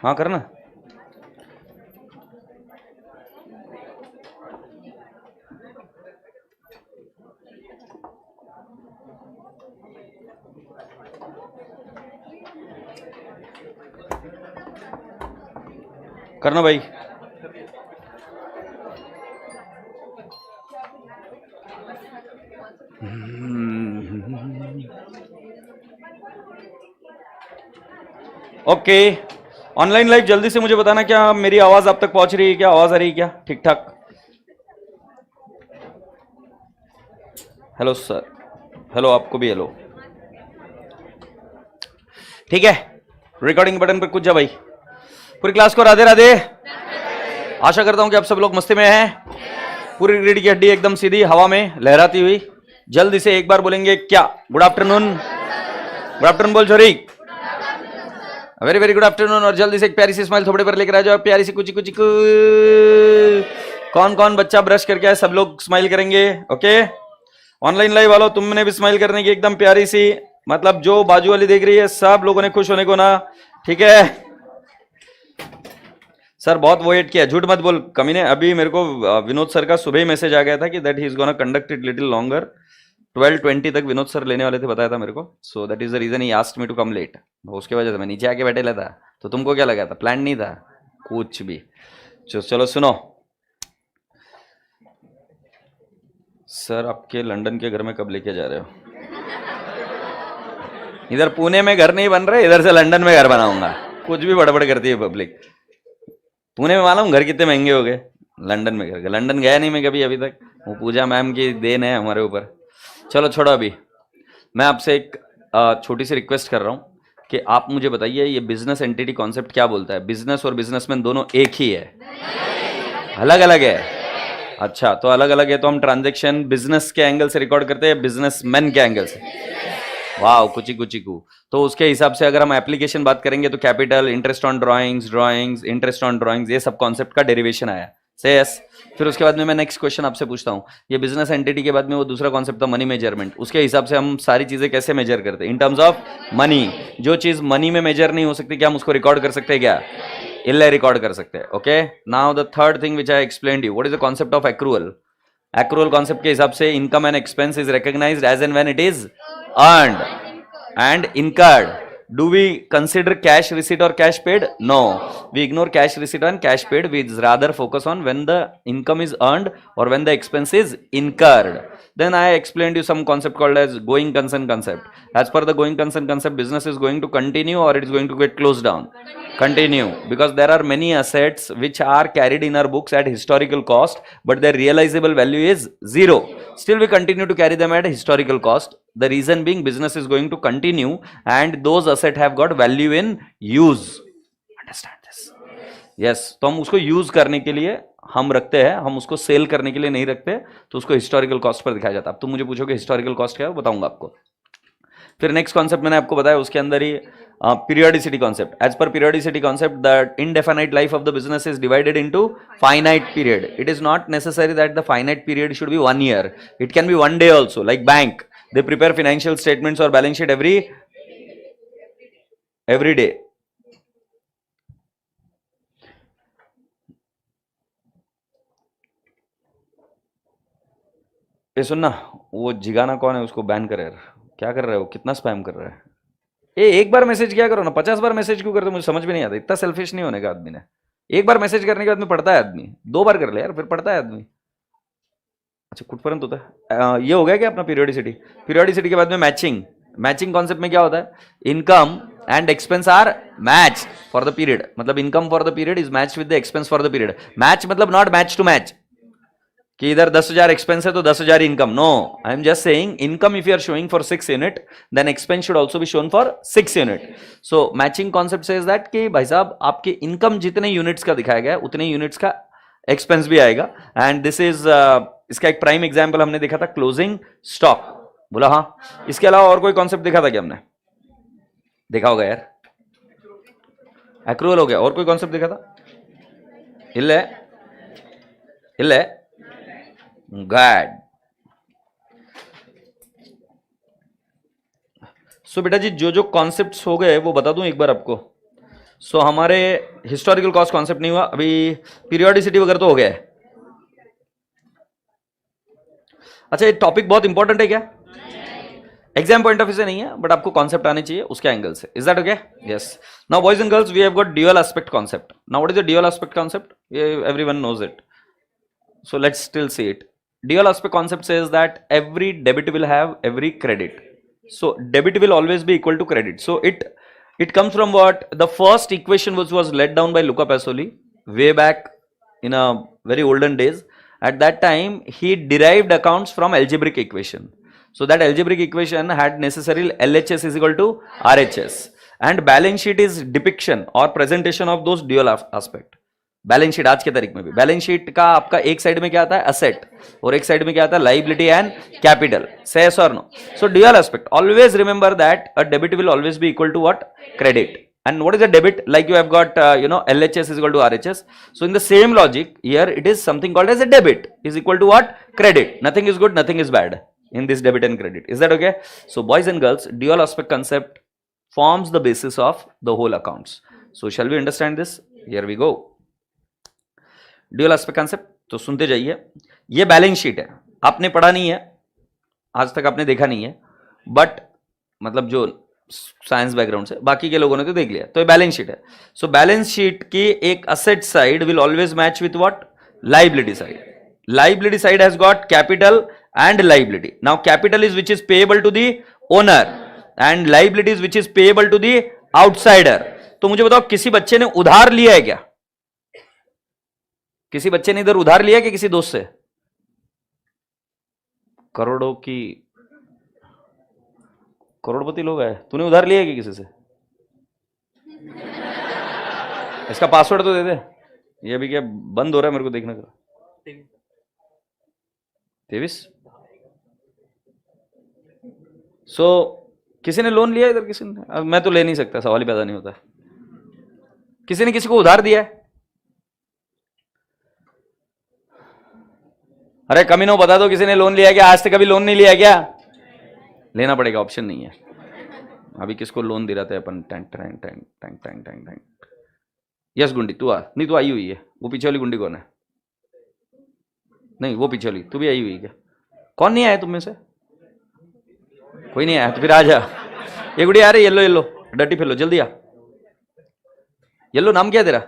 हाँ करना। करना भाई। ओके, ऑनलाइन लाइव जल्दी से मुझे बताना, क्या मेरी आवाज आप तक पहुंच रही है? क्या आवाज आ रही है? क्या ठीक ठाक? हेलो सर, हेलो, आपको भी हेलो। ठीक है, रिकॉर्डिंग बटन पर कुछ जा भाई। पूरी क्लास को राधे राधे। आशा करता हूं कि आप सब लोग मस्ती में हैं। पूरी रीढ़ की हड्डी एकदम सीधी हवा में लहराती हुई। जल्दी से एक बार बोलेंगे क्या? Good afternoon. गुड आफ्टरनून बोल छोरी। Very very good afternoon. और जल्दी से एक प्यारी सी स्माइल थोड़े पर लेकर आ जाओ, प्यारी सी कुची कुची। कौन कौन बच्चा ब्रश करके आए? सब लोग स्माइल करेंगे। ओके, ऑनलाइन लाइव वालों, तुमने भी स्माइल करने की एकदम प्यारी सी, मतलब जो बाजू वाली देख रही है सब लोगों ने खुश होने को ना। ठीक है सर, बहुत वेट किया, झूठ मत बोल कमीने। अभी मेरे को विनोद सर का सुबह ही मैसेज आ गया था कि that he is gonna conduct it little longer. 12:20 तक विनोद सर लेने वाले थे, बताया था मेरे को। So that is the reason he asked me to come late. उसके वजह से मैं नीचे आके बैठे लेता। तो तुमको क्या लगा था? प्लान नहीं था कुछ भी। चलो सुनो सर, आपके लंदन के घर में कब लेके जा रहे हो? इधर पुणे में घर नहीं बन रहे, इधर से लंदन में घर बनाऊंगा। कुछ भी बड़बड़ करती है पब्लिक। पुणे में मालूम घर कितने महंगे हो गए, लंदन में घर। लंदन गया नहीं मैं कभी अभी तक, वो पूजा मैम की देन है हमारे ऊपर। चलो छोड़ो, अभी मैं आपसे एक छोटी सी रिक्वेस्ट कर रहा हूँ कि आप मुझे बताइए ये बिजनेस एंटिटी कॉन्सेप्ट क्या बोलता है? बिजनेस और बिजनेसमैन दोनों एक ही है? अलग अलग है? अच्छा, तो अलग अलग है तो हम ट्रांजेक्शन बिजनेस के एंगल से रिकॉर्ड करते हैं, बिजनेसमैन के एंगल से? वाह, कुची कुची कू। तो उसके हिसाब से अगर हम एप्लीकेशन बात करेंगे तो capital, interest on drawings, interest on drawings, ये सब कॉन्सेप्ट का डेरिवेशन आया। से यस। फिर उसके बाद में मैं नेक्स्ट क्वेश्चन आपसे पूछता हूँ, ये बिजनेस एंटिटी के बाद में वो दूसरा कॉन्सेप्ट था मनी मेजरमेंट। उसके हिसाब से हम सारी चीजें कैसे मेजर करते हैं? In terms of money. जो चीज मनी में मेजर नहीं हो सकती, क्या हम उसको रिकॉर्ड कर सकते हैं? क्या इल्ले रिकॉर्ड कर सकते हैं? Okay, now the third thing which I explained you, what is the concept of accrual? Accrual concept के हिसाब से income and expense is recognised as and when it is earned and incurred. Do we consider cash receipt or cash paid? No, we ignore cash receipt and cash paid. We rather focus on when the income is earned or when the expense is incurred. Then I explained you some concept called as going concern concept. As per the going concern concept, business is going to continue or it is going to get closed down? Continue, because there are many assets which are carried in our books at historical cost, but their realizable value is zero. Still we continue to carry them at historical cost. The reason being business is going to continue and those assets have got value in use. Understand this? Yes, तो हम उसको use करने के लिए हम रखते हैं, हम उसको सेल करने के लिए नहीं रखते, तो उसको हिस्टोरिकल कॉस्ट पर दिखाया जाता है। अब तुम मुझे पूछोगे हिस्टोरिकल कॉस्ट क्या है, बताऊंगा आपको। फिर नेक्स्ट कॉन्सेप्ट मैंने आपको बताया, उसके अंदर ही periodicity concept. As per periodicity concept, the indefinite life of the business is divided into finite period. It is not necessary that the finite period should be 1 year. It can be 1 day also, like bank. They prepare financial statements or balance sheet every day. ये सुनना, वो Zigana कौन है, उसको ban करे यार। क्या कर रहे हो, कितना स्पैम कर रहा है? एक बार मैसेज किया करो ना, 50 बार मैसेज क्यों करते हो? मुझे समझ में नहीं आता। इतना सेल्फिश नहीं होने का आदमी ने। एक बार मैसेज करने के बाद में पढ़ता है आदमी, 2 बार कर ले यार, फिर पढ़ता है आदमी। अच्छा, कुटपर्यंत होता है। ये हो गया क्या अपना पीरियोडिसिटी? पीरियोडिसिटी के बाद में मैचिंग। मैचिंग कॉन्सेप्ट में क्या होता है? Income and expense are match for the period, मतलब income for the period is match with the expense for the period. Match मतलब नॉट मैच टू मैच, कि इधर 10,000 एक्सपेंस है तो 10,000 income. No, I am just saying income if you are showing for 6 unit, then expense should also be shown for 6 unit. So matching concept says that कि भाई साहब आपके income जितने units का दिखाया गया है उतने यूनिट्स का एक्सपेंस भी आएगा। एंड दिस इज, इसका एक प्राइम एग्जांपल हमने देखा था क्लोजिंग स्टॉक। बोला हाँ। इसके अलावा और कोई कॉन्सेप्ट देखा था क्या हमने? देखा होगा यार, एक्रूअल हो गया। और कोई कॉन्सेप्ट देखा था? इल्ले इल्ले गैड। सो बेटा जी जो जो कॉन्सेप्ट्स हो गए वो बता दूं एक बार आपको। सो हमारे हिस्टोरिकल कॉस्ट कॉन्सेप्ट नहीं हुआ अभी, पीरियोडिसिटी वगैरह तो हो गया है। अच्छा ये टॉपिक बहुत इंपॉर्टेंट है क्या? एग्जाम पॉइंट ऑफ व्यू से नहीं है बट आपको कॉन्सेप्ट आने चाहिए उसके एंगल से। Is that okay? Yes. Now boys and girls we have got dual aspect concept. Now what is the dual aspect concept? Everyone knows it, so let's still see it. Dual aspect concept says that every debit will have every credit, so debit will always be equal to credit. So it comes from what? The first equation which was laid down by Luca Pacioli way back in a very olden days. At that time he derived accounts from algebraic equation. So that algebraic equation had necessary LHS is equal to RHS, and balance sheet is depiction or presentation of those dual aspect. Balance sheet आज के तारीख में भी balance sheet का आपका एक side में क्या आता है? असेट, और एक साइड में क्या आता है? Liability and capital. Say yes और no? So dual aspect, always remember that a debit will always be equal to what? Credit. And what is a debit? Like you have got LHS is equal to RHS. So in the same logic here it is something called as a debit is equal to what? Credit. Nothing is good, nothing is bad in this debit and credit. Is that okay? So boys and girls, dual aspect concept forms the basis of the whole accounts. So shall we understand this? Here we go. Dual aspect concept तो सुनते जाइए। ये balance sheet है, आपने पढ़ा नहीं है आज तक, आपने देखा नहीं है, बट मतलब जो साइंस बैकग्राउंड से बाकी के लोगों ने तो देख लिया। तो ये बैलेंस शीट है। सो बैलेंस शीट की एक asset side will always match with what? Liability side. Liability side has got capital and liability. Now capital is which is payable to the owner and liability is which is payable to the outsider. तो मुझे बताओ किसी बच्चे ने उधार लिया है क्या? किसी बच्चे ने इधर उधार लिया कि किसी दोस्त से? करोड़ों की करोड़पति लोग हैं, तूने उधार लिया है कि किसी से? इसका पासवर्ड तो दे दे। ये अभी क्या बंद हो रहा है मेरे को देखने का। 23। सो किसी ने लोन लिया इधर? किसी ने? अब मैं तो ले नहीं सकता, सवाल ही पैदा नहीं होता। किसी ने किसी को उधार दिया है? अरे कमीनो बता दो, किसी ने लोन लिया क्या? आज तक कभी लोन नहीं लिया क्या? लेना पड़ेगा, ऑप्शन नहीं है। अभी किसको लोन दे रहा था अपन? Tank tank tank tank tank tank tank. Yes गुंडी तू आ। नहीं तू आई हुई है। वो पीछे वाली गुंडी कौन है? नहीं वो पीछे वाली। तू भी आई हुई है क्या? कौन नहीं आया तुम में से? कोई नहीं आया तो फिर आ जा। ये गुड़ी आ रही, येलो येलो डर्टी फेलो, जल्दी आ। येलो नाम क्या है तेरा?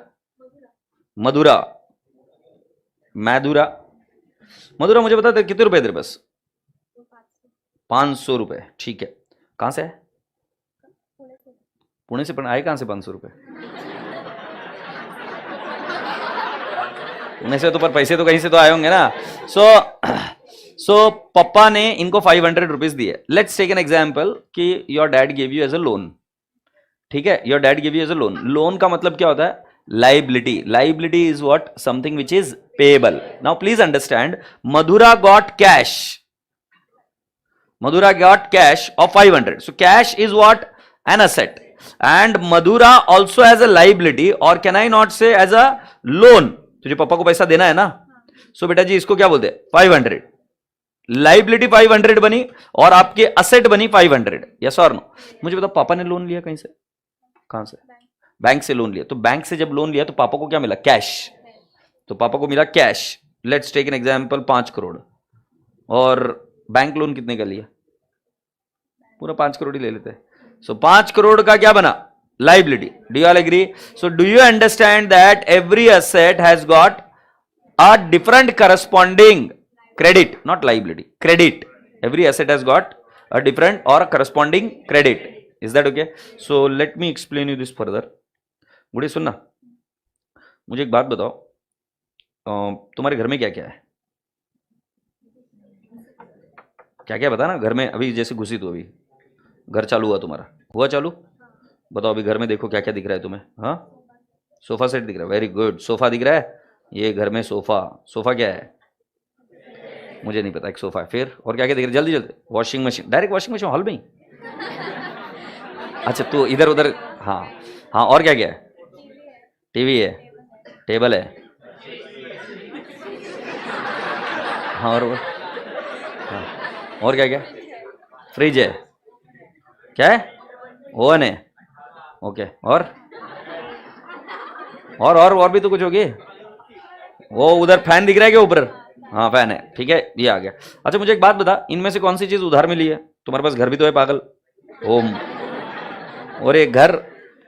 मधुरा। मैदुरा। मधुरा मुझे बता कितने रुपए तेरे पास? 500 रुपए। ठीक है, कहां से है? पुणे से। पण आए कहां से 500 रुपए? पुणे से तो, पर पैसे तो कहीं से तो आए होंगे ना। सो पप्पा ने इनको 500 रुपीज दिए। लेट्स टेक एन एग्जाम्पल कि your dad give you as a loan. ठीक है, your dad give you as a loan. Loan का मतलब क्या होता है? Liability. Liability is what? Something which is payable. Now please understand, Madhura got cash. Madhura got cash of 500. So cash is what? An asset. And Madhura also has a liability, or can I not say as a loan? तुझे पापा को पैसा देना है ना, सो बेटा जी इसको क्या बोलते हैं? 500. लाइबिलिटी 500 बनी और आपके असेट बनी 500. यस और नो? मुझे बताओ पापा ने लोन लिया कहीं से? कहां से? बैंक से लोन लिया। तो बैंक से जब लोन लिया तो पापा को क्या मिला? कैश. तो पापा को मिला cash. Let's take an example 5 crore. और बैंक लोन कितने का लिया? पूरा 5 करोड़ ही ले लेते हैं। सो 5 करोड़ का क्या बना? Liability. Do you all agree? So do you understand that every asset has got a different corresponding credit, not liability, credit. Every asset has got a different और corresponding credit. Is that okay? So let me explain you this further. गुड़ी सुनना, मुझे एक बात बताओ, तुम्हारे घर में क्या क्या है? क्या क्या बता ना घर में। अभी जैसे घुसी तू, अभी घर चालू हुआ तुम्हारा, हुआ चालू? बताओ अभी घर में देखो क्या क्या दिख रहा है तुम्हें? हाँ, सोफा सेट दिख रहा है। वेरी गुड, सोफा दिख रहा है। ये घर में सोफा, सोफा क्या है? मुझे नहीं पता, एक सोफा है। फिर और क्या क्या दिख रहा है? जल्दी जल्दी। Washing machine, direct washing machine hall में ही? अच्छा तू इधर उधर। हाँ हाँ, और क्या क्या है? टीवी है, टेबल है, हाँ हाँ, और क्या क्या? फ्रिज है, क्या है? ओवन है, ओके, और भी तो कुछ होगी। वो उधर फैन दिख रहा है क्या ऊपर? हाँ फैन है, ठीक है, ये आ गया। अच्छा मुझे एक बात बता, इनमें से कौन सी चीज उधार मिली है? तुम्हारे पास घर भी तो है पागल। ओम, और एक घर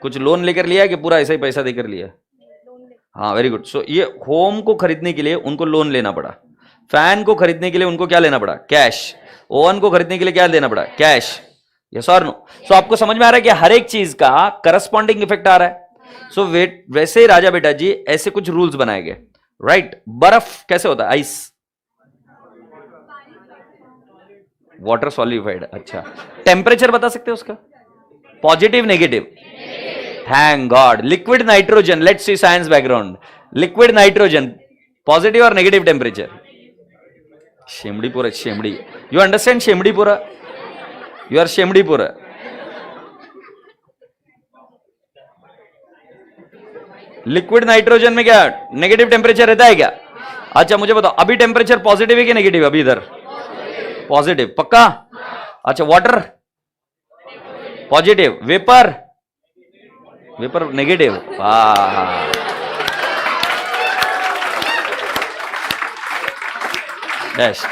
कुछ लोन लेकर लिया है कि पूरा ऐसा ही पैसा देकर लिया है? हाँ वेरी गुड। सो ये होम को खरीदने के लिए उनको लोन लेना पड़ा, फैन को खरीदने के लिए उनको क्या लेना पड़ा? कैश। ओवन को खरीदने के लिए क्या लेना पड़ा? कैश। यस और नो? सो आपको समझ में आ रहा है कि हर एक चीज का करस्पॉन्डिंग इफेक्ट आ रहा है। सो वैसे ही राजा बेटा जी ऐसे कुछ रूल्स बनाए गए, राइट? बर्फ कैसे होता है? Ice, water solidified. अच्छा, टेम्परेचर बता सकते हो उसका? Positive negative? Thank God. Liquid nitrogen, let's see science background. Liquid nitrogen positive और नेगेटिव टेम्परेचर? शेमड़ीपुरा, शेमड़ी, यू अंडरस्टैंड शेमड़ीपुरा? यू आर शेमड़ीपुरा। लिक्विड नाइट्रोजन में क्या नेगेटिव टेम्परेचर रहता है क्या? अच्छा मुझे बताओ, अभी टेम्परेचर पॉजिटिव है कि नेगेटिव? अभी इधर पॉजिटिव, पक्का? अच्छा water positive, vapour, vapour negative. Dash,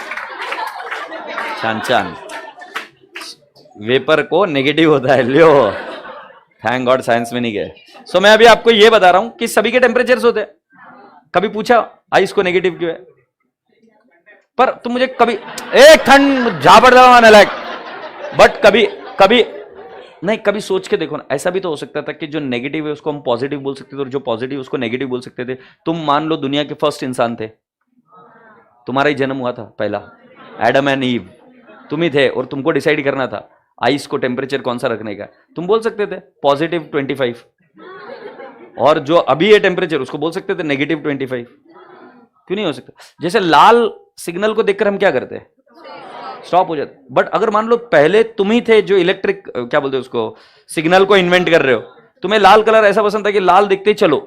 छान छान। वेपर को नेगेटिव होता है, लियो, थैंक गॉड साइंस में नहीं गए। सो मैं अभी आपको ये बता रहा हूं कि सभी के टेम्परेचर्स होते हैं। कभी पूछा आइस को नेगेटिव क्यों है? पर तुम मुझे कभी एक ठंड झापड़ दबाना लायक, बट कभी कभी नहीं, कभी सोच के देखो ना, ऐसा भी तो हो सकता था कि जो नेगेटिव है उसको हम पॉजिटिव बोल सकते थे और जो पॉजिटिव उसको नेगेटिव बोल सकते थे। तुम मान लो दुनिया के फर्स्ट इंसान थे, तुम्हारा ही जन्म हुआ था पहला, एडम एंड ईव, तुम ही थे और तुमको डिसाइड करना था आइस को टेम्परेचर कौन सा रखने का। तुम बोल सकते थे पॉजिटिव 25, और जो अभी है टेम्परेचर उसको बोल सकते थे नेगेटिव 25। क्यों नहीं हो सकता? जैसे लाल सिग्नल को देखकर हम क्या करते हैं? स्टॉप हो जाते। बट अगर मान लो पहले तुम ही थे जो इलेक्ट्रिक क्या बोलते हैं उसको, सिग्नल को इन्वेंट कर रहे हो, तुम्हें लाल कलर ऐसा पसंद था कि लाल दिखते ही चलो,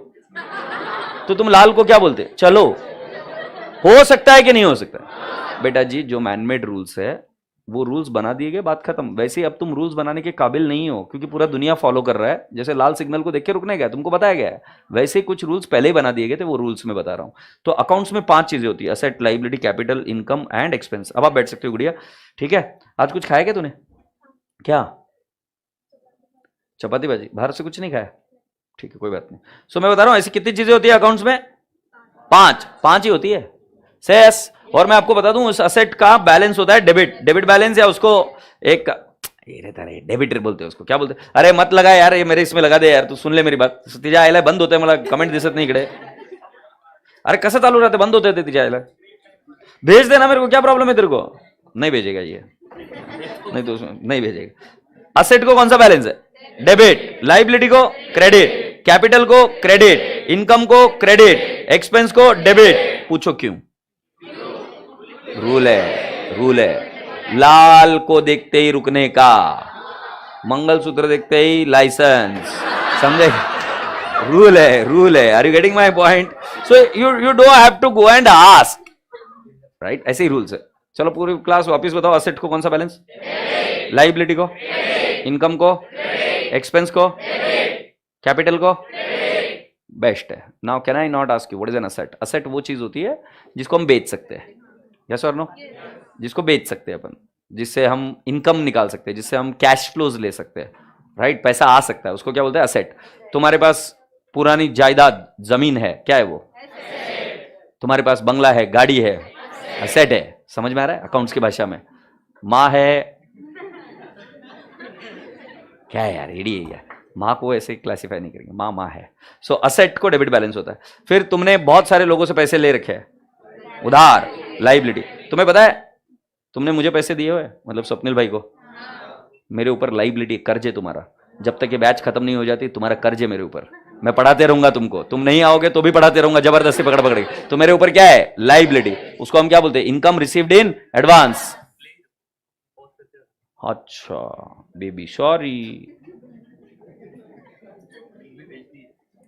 तो तुम लाल को क्या बोलते? चलो। हो सकता है कि नहीं हो सकता? बेटा जी जो मैनमेड रूल्स है वो रूल्स बना दिए गए, बात खत्म। वैसे ही अब तुम रूल्स बनाने के काबिल नहीं हो क्योंकि पूरा दुनिया फॉलो कर रहा है। जैसे लाल सिग्नल को देख के रुकने गया, तुमको बताया गया है, वैसे ही कुछ रूल्स पहले ही बना दिए गए थे, वो रूल्स में बता रहा हूं। तो अकाउंट्स में 5 चीजें होती है, asset, liability, capital, income and expense. अब आप बैठ सकते हो गुड़िया, ठीक है? आज कुछ खाया क्या तूने? क्या? चपाती भाजी, बाहर से कुछ नहीं खाया? ठीक है कोई बात नहीं। सो मैं बता रहा हूं ऐसी कितनी चीजें होती है अकाउंट्स में? 5, 5 ही होती है सेस। और मैं आपको बता दूं उस असेट का बैलेंस होता है डेबिट, डेबिट बैलेंस, या उसको एक ये रहता है डेबिटर बोलते हैं उसको, क्या बोलते हैं? अरे मत लगा यार, ये मेरे इसमें लगा दे यार, तू सुन ले मेरी बात। तिजा आयला बंद होते मला कमेंट दिसत नाही इकडे। अरे कसं चालू रहते? बंद होते थे तिजा आयला। भेज देना मेरे को, क्या प्रॉब्लम है तेरे को? नहीं भेजेगा ये, नहीं तो नहीं भेजेगा। असेट को कौन सा बैलेंस है? डेबिट। लाइबिलिटी को क्रेडिट, कैपिटल को क्रेडिट, इनकम को क्रेडिट, एक्सपेंस को डेबिट। पूछो क्यों? रूल है, रूल है। लाल को देखते ही रुकने का, मंगलसूत्र देखते ही लाइसेंस, समझे? रूल है, रूल है। Are you getting my point? So you don't have to go and ask, right? ऐसे ही रूल्स है। चलो पूरी क्लास वापस बताओ, असेट को कौन सा बैलेंस? लाइबिलिटी को, इनकम को, एक्सपेंस को, कैपिटल को। बेस्ट है। Now can I not ask you what is an asset? Asset वो चीज होती है जिसको हम बेच सकते हैं, यस और नो? जिसको बेच सकते हैं अपन, जिससे हम इनकम निकाल सकते हैं, जिससे हम कैश फ्लोज ले सकते हैं, राइट? पैसा आ सकता है, उसको क्या बोलते हैं? असेट। तुम्हारे पास पुरानी जायदाद जमीन है, क्या है वो? तुम्हारे पास बंगला है, गाड़ी है, असेट है। समझ में आ रहा है अकाउंट्स की भाषा में? माँ है, क्या है यार, एडी है यार, माँ को ऐसे क्लासिफाई नहीं करेंगे, माँ माँ है। सो असेट को डेबिट बैलेंस होता है। फिर तुमने बहुत सारे लोगों से पैसे ले रखे हैं उधार, लाइबिलिटी। तुम्हें पता है तुमने मुझे पैसे दिए हुए, मतलब स्वप्निल भाई को, मेरे ऊपर लाइबिलिटी, कर्ज है तुम्हारा। जब तक ये बैच खत्म नहीं हो जाती तुम्हारा कर्ज है मेरे ऊपर। मैं पढ़ाते रहूंगा तुमको, तुम नहीं आओगे तो भी पढ़ाते रहूंगा जबरदस्ती पकड़ पकड़ के। तो मेरे ऊपर क्या है? लाइबिलिटी। उसको हम क्या बोलते हैं? Income received in advance. अच्छा बेबी सॉरी,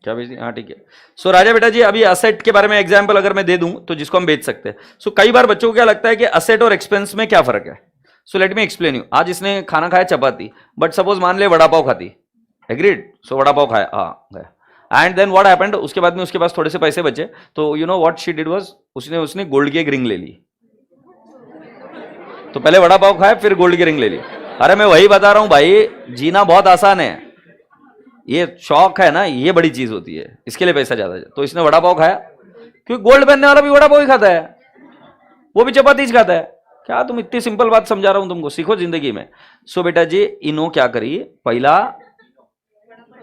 क्या बेच दी, हाँ ठीक है। सो राजा बेटा जी, अभी असेट के बारे में एग्जांपल अगर मैं दे दूं तो जिसको हम बेच सकते हैं। सो कई बार बच्चों को क्या लगता है कि असेट और एक्सपेंस में क्या फर्क है। सो लेट मी एक्सप्लेन यू। आज इसने खाना खाया चपाती, बट सपोज मान ले वड़ा पाव खाती, एग्रीड, सो वड़ा पाव खाया, हाँ गया, एंड देन व्हाट हैपेंड, उसके बाद में उसके पास थोड़े से पैसे बचे, तो you know what she did was, उसने गोल्ड की एक रिंग ले ली। तो पहले वड़ा पाव खाया फिर गोल्ड की रिंग ले ली। अरे मैं वही बता रहा हूं भाई, जीना बहुत आसान है, ये शौक है ना, ये बड़ी चीज होती है, इसके लिए पैसा ज्यादा। तो इसने वड़ा पाव खाया, क्योंकि गोल्ड पहनने वाला भी वड़ा पाव ही खाता है, वो भी चपाती खाता है। क्या तुम इतनी सिंपल बात समझा रहा हूं तुमको, सीखो जिंदगी में। सो बेटा जी, इनो क्या करी, पहला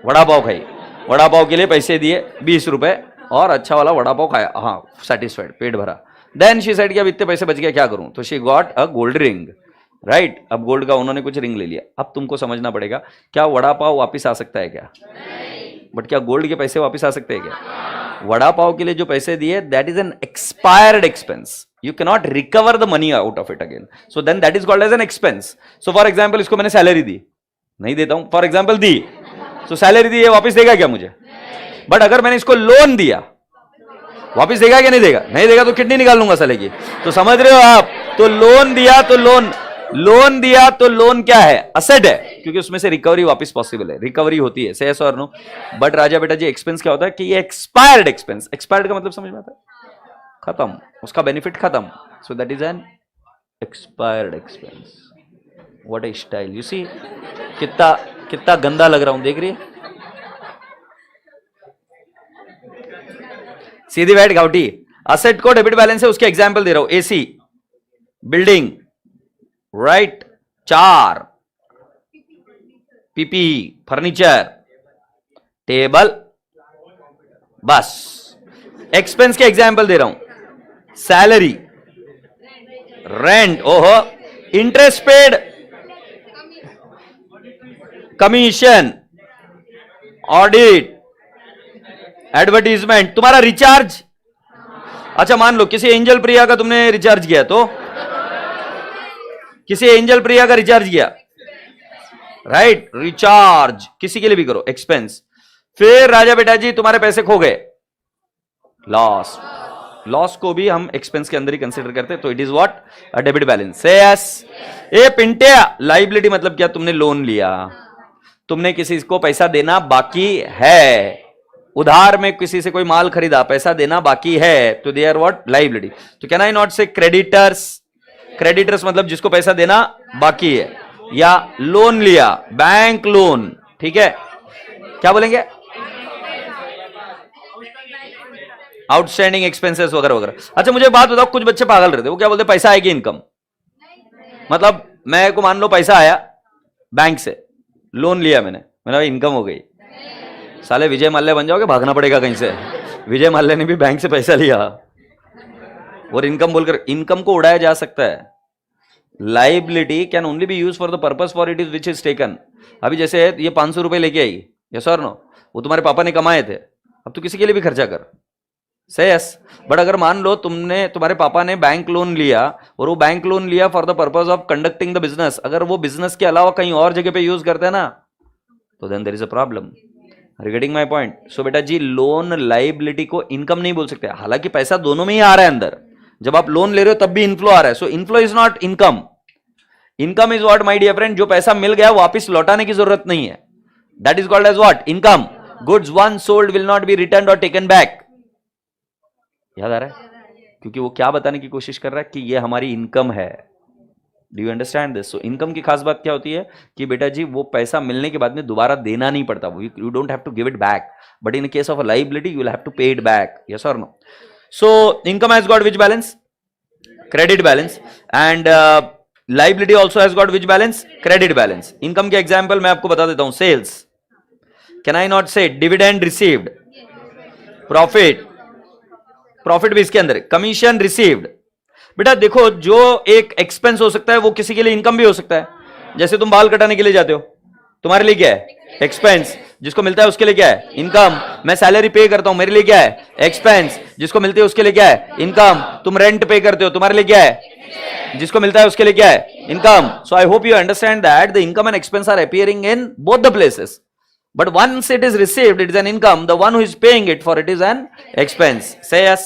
वड़ा पाव खाई, वड़ा पाव के लिए पैसे दिए 20 रुपए, और अच्छा वाला वड़ा पाव खाया, हाँ सेटिस्फाइड, पेट भरा। देन शी सेड कि अब इतने पैसे बच गए क्या करूं, तो she got a gold ring, right. अब गोल्ड का उन्होंने कुछ रिंग ले लिया। अब तुमको समझना पड़ेगा, क्या वड़ा पाव वापिस आ सकता है क्या, बट क्या गोल्ड के पैसे वापिस आ सकते हैं क्या। वड़ा पाव के लिए जो पैसे दिए, that is an expired expense, you cannot recover the money out of it again, so then that is called as an expense. So for example, इसको मैंने सैलरी दी, नहीं देता हूं, फॉर एग्जाम्पल दी, so सैलरी दी, ये वापस देगा क्या मुझे। बट अगर मैंने इसको लोन दिया, वापस देगा क्या नहीं देगा, नहीं देगा तो किडनी निकाल लूंगा साले की। तो समझ रहे हो आप, तो लोन दिया तो लोन दिया तो लोन क्या है, असेट है, क्योंकि उसमें से रिकवरी वापस पॉसिबल है, रिकवरी होती है, से और नो। बट राजा बेटा जी, एक्सपेंस क्या होता है कि ये एक्सपायर्ड एक्सपेंस, एक्सपायर्ड का मतलब समझ में आता है, खत्म, उसका बेनिफिट खत्म। So that is an expired expense. What a style, you see, कितना कितना गंदा लग रहा हूं, देख रही है, सीधी बैठ गाउटी। असेट को डेबिट बैलेंस है, उसके एग्जाम्पल दे रहा हूं, AC, building, right, 4 PP, furniture, table, बस। एक्सपेंस के एग्जाम्पल दे रहा हूं, सैलरी, रेंट, ओहो, interest paid, commission, audit, advertisement, तुम्हारा रिचार्ज। अच्छा मान लो किसी एंजल प्रिया का तुमने रिचार्ज किया, तो किसी एंजल प्रिया का रिचार्ज किया, राइट, रिचार्ज किसी के लिए भी करो, एक्सपेंस। फिर राजा बेटा जी तुम्हारे पैसे खो गए, लॉस, लॉस को भी हम एक्सपेंस के अंदर ही कंसीडर करते हैं, तो it is what, a debit balance. से यस। ए पिंटे, लाइबिलिटी मतलब क्या, तुमने लोन लिया, तुमने किसी को पैसा देना बाकी है, उधार में किसी से कोई माल खरीदा, पैसा देना बाकी है, तो दे आर व्हाट, लाइबिलिटी। तो कैन आई नॉट से क्रेडिटर्स, क्रेडिटर्स मतलब जिसको पैसा देना बाकी है, या लोन लिया, बैंक लोन, ठीक है, क्या बोलेंगे, आउटस्टैंडिंग एक्सपेंसेस वगैरह वगैरह। अच्छा मुझे बात बताओ, कुछ बच्चे पागल रहते, वो क्या बोलते, पैसा आएगी इनकम, मतलब मैं को मान लो पैसा आया बैंक से, लोन लिया मैंने इनकम हो गई, साले विजय माल्या बन जाओगे, भागना पड़ेगा कहीं से। विजय माल्या ने भी बैंक से पैसा लिया और इनकम बोलकर, इनकम को उड़ाया जा सकता है। Liability can only B use for the purpose for it is which is taken. अभी जैसे ये 500 रुपए लेके आई, यस और नो, वो तुम्हारे पापा ने कमाए थे, अब तू किसी के लिए भी खर्चा कर, से यस। बट अगर मान लो तुम्हारे पापा ने बैंक लोन लिया, और वो बैंक लोन लिया for the purpose of conducting the business, अगर वो बिजनेस के अलावा कहीं और जगह पे यूज करते हैं ना, तो then there is a problem. Regarding my point. So बेटा जी, लोन लाइबिलिटी को इनकम नहीं बोल सकते, हालांकि पैसा दोनों में ही आ रहा है अंदर, जब आप लोन ले रहे हो तब भी इनफ्लो आ रहा है, so inflow is not income. Income is what my dear friend, जो पैसा मिल गया वापस लौटाने की जरूरत नहीं है, that is called as what, income. Goods one sold will not be return और टेकन बैक। याद आ रहा है, क्योंकि वो क्या बताने की कोशिश कर रहा है कि ये हमारी इनकम है। Do you understand this? So income की खास बात क्या होती है कि बेटा जी वो पैसा मिलने के बाद में दोबारा देना नहीं पड़ता, you don't have to give it back, but in case of a liability you will have to pay it back, yes और no. So income has got which balance, credit balance, and liability also has got which balance, credit balance. Income के example मैं आपको बता देता हूं, sales, can I not say, dividend received, profit, profit भी इसके अंदर, कमीशन रिसीव्ड। बेटा देखो, जो एक एक्सपेंस हो सकता है वो किसी के लिए इनकम भी हो सकता है। जैसे तुम बाल कटाने के लिए जाते हो, तुम्हारे लिए क्या है, एक्सपेंस, जिसको मिलता है उसके लिए क्या है, इनकम। मैं सैलरी पे करता हूं, मेरे लिए क्या है, एक्सपेंस, जिसको मिलती है उसके लिए क्या है, इनकम। तुम रेंट पे करते हो, तुम्हारे लिए क्या है, जिसको मिलता है उसके लिए क्या है, income. So I hope you understand that the income and expense are appearing in both the places. But once it is received, it is an income. The one who is paying it for it is an expense. Say yes.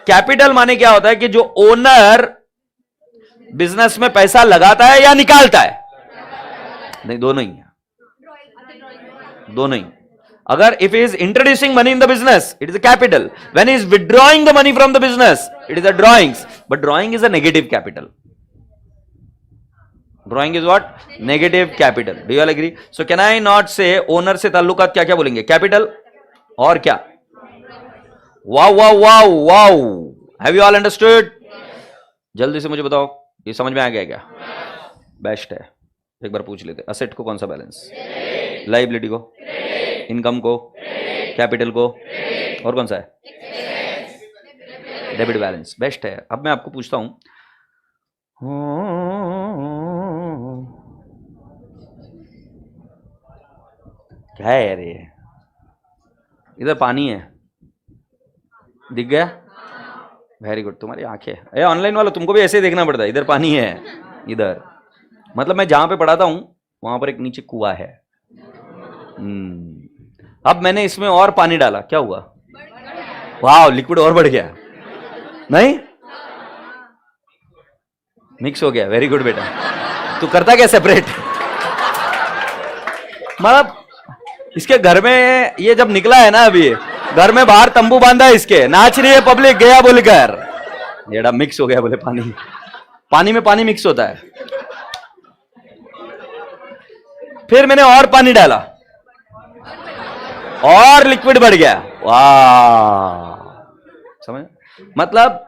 Capital माने क्या होता है कि जो owner business में पैसा लगाता है या निकालता है? नहीं, दोनों ही है, दोनों ही. अगर if he is introducing money in the business, it is a capital. When he is withdrawing the money from the business, it is a drawings. But drawing is a negative capital. Drawing is what? Negative capital. Do you all agree? So can I not say owner से ताल्लुकात क्या क्या बोलेंगे? Capital और क्या? Wow, wow, wow, wow. Have you all understood? जल्दी से मुझे बताओ, ये समझ में आ गया क्या? बेस्ट है. एक बार पूछ लेते. असेट को कौन सा बैलेंस? लाइबिलिटी को, इनकम को, कैपिटल को, और कौन सा है? Debit balance. बेस्ट है. अब मैं आपको पूछता हूं, क्या है यार ये? इधर पानी है, दिख गया? Very good. तुम्हारी आंखें. ए ऑनलाइन वालों, तुमको भी ऐसे ही देखना पड़ता है. इधर पानी है, इधर. मतलब मैं जहां पे पढ़ाता हूं वहां पर एक नीचे कुआं है. अब मैंने इसमें और पानी डाला, क्या हुआ? वाह, लिक्विड और बढ़ गया. नहीं, मिक्स हो गया. वेरी गुड बेटा. तू करता क्या सेपरेट? मतलब इसके घर में ये जब निकला है ना, अभी घर में बाहर तंबू बांधा है इसके, नाच रही है पब्लिक गया बोलकर. येड़ा मिक्स हो गया बोले पानी. पानी में पानी मिक्स होता है. फिर मैंने और पानी डाला और लिक्विड बढ़ गया. वाह, समझ? मतलब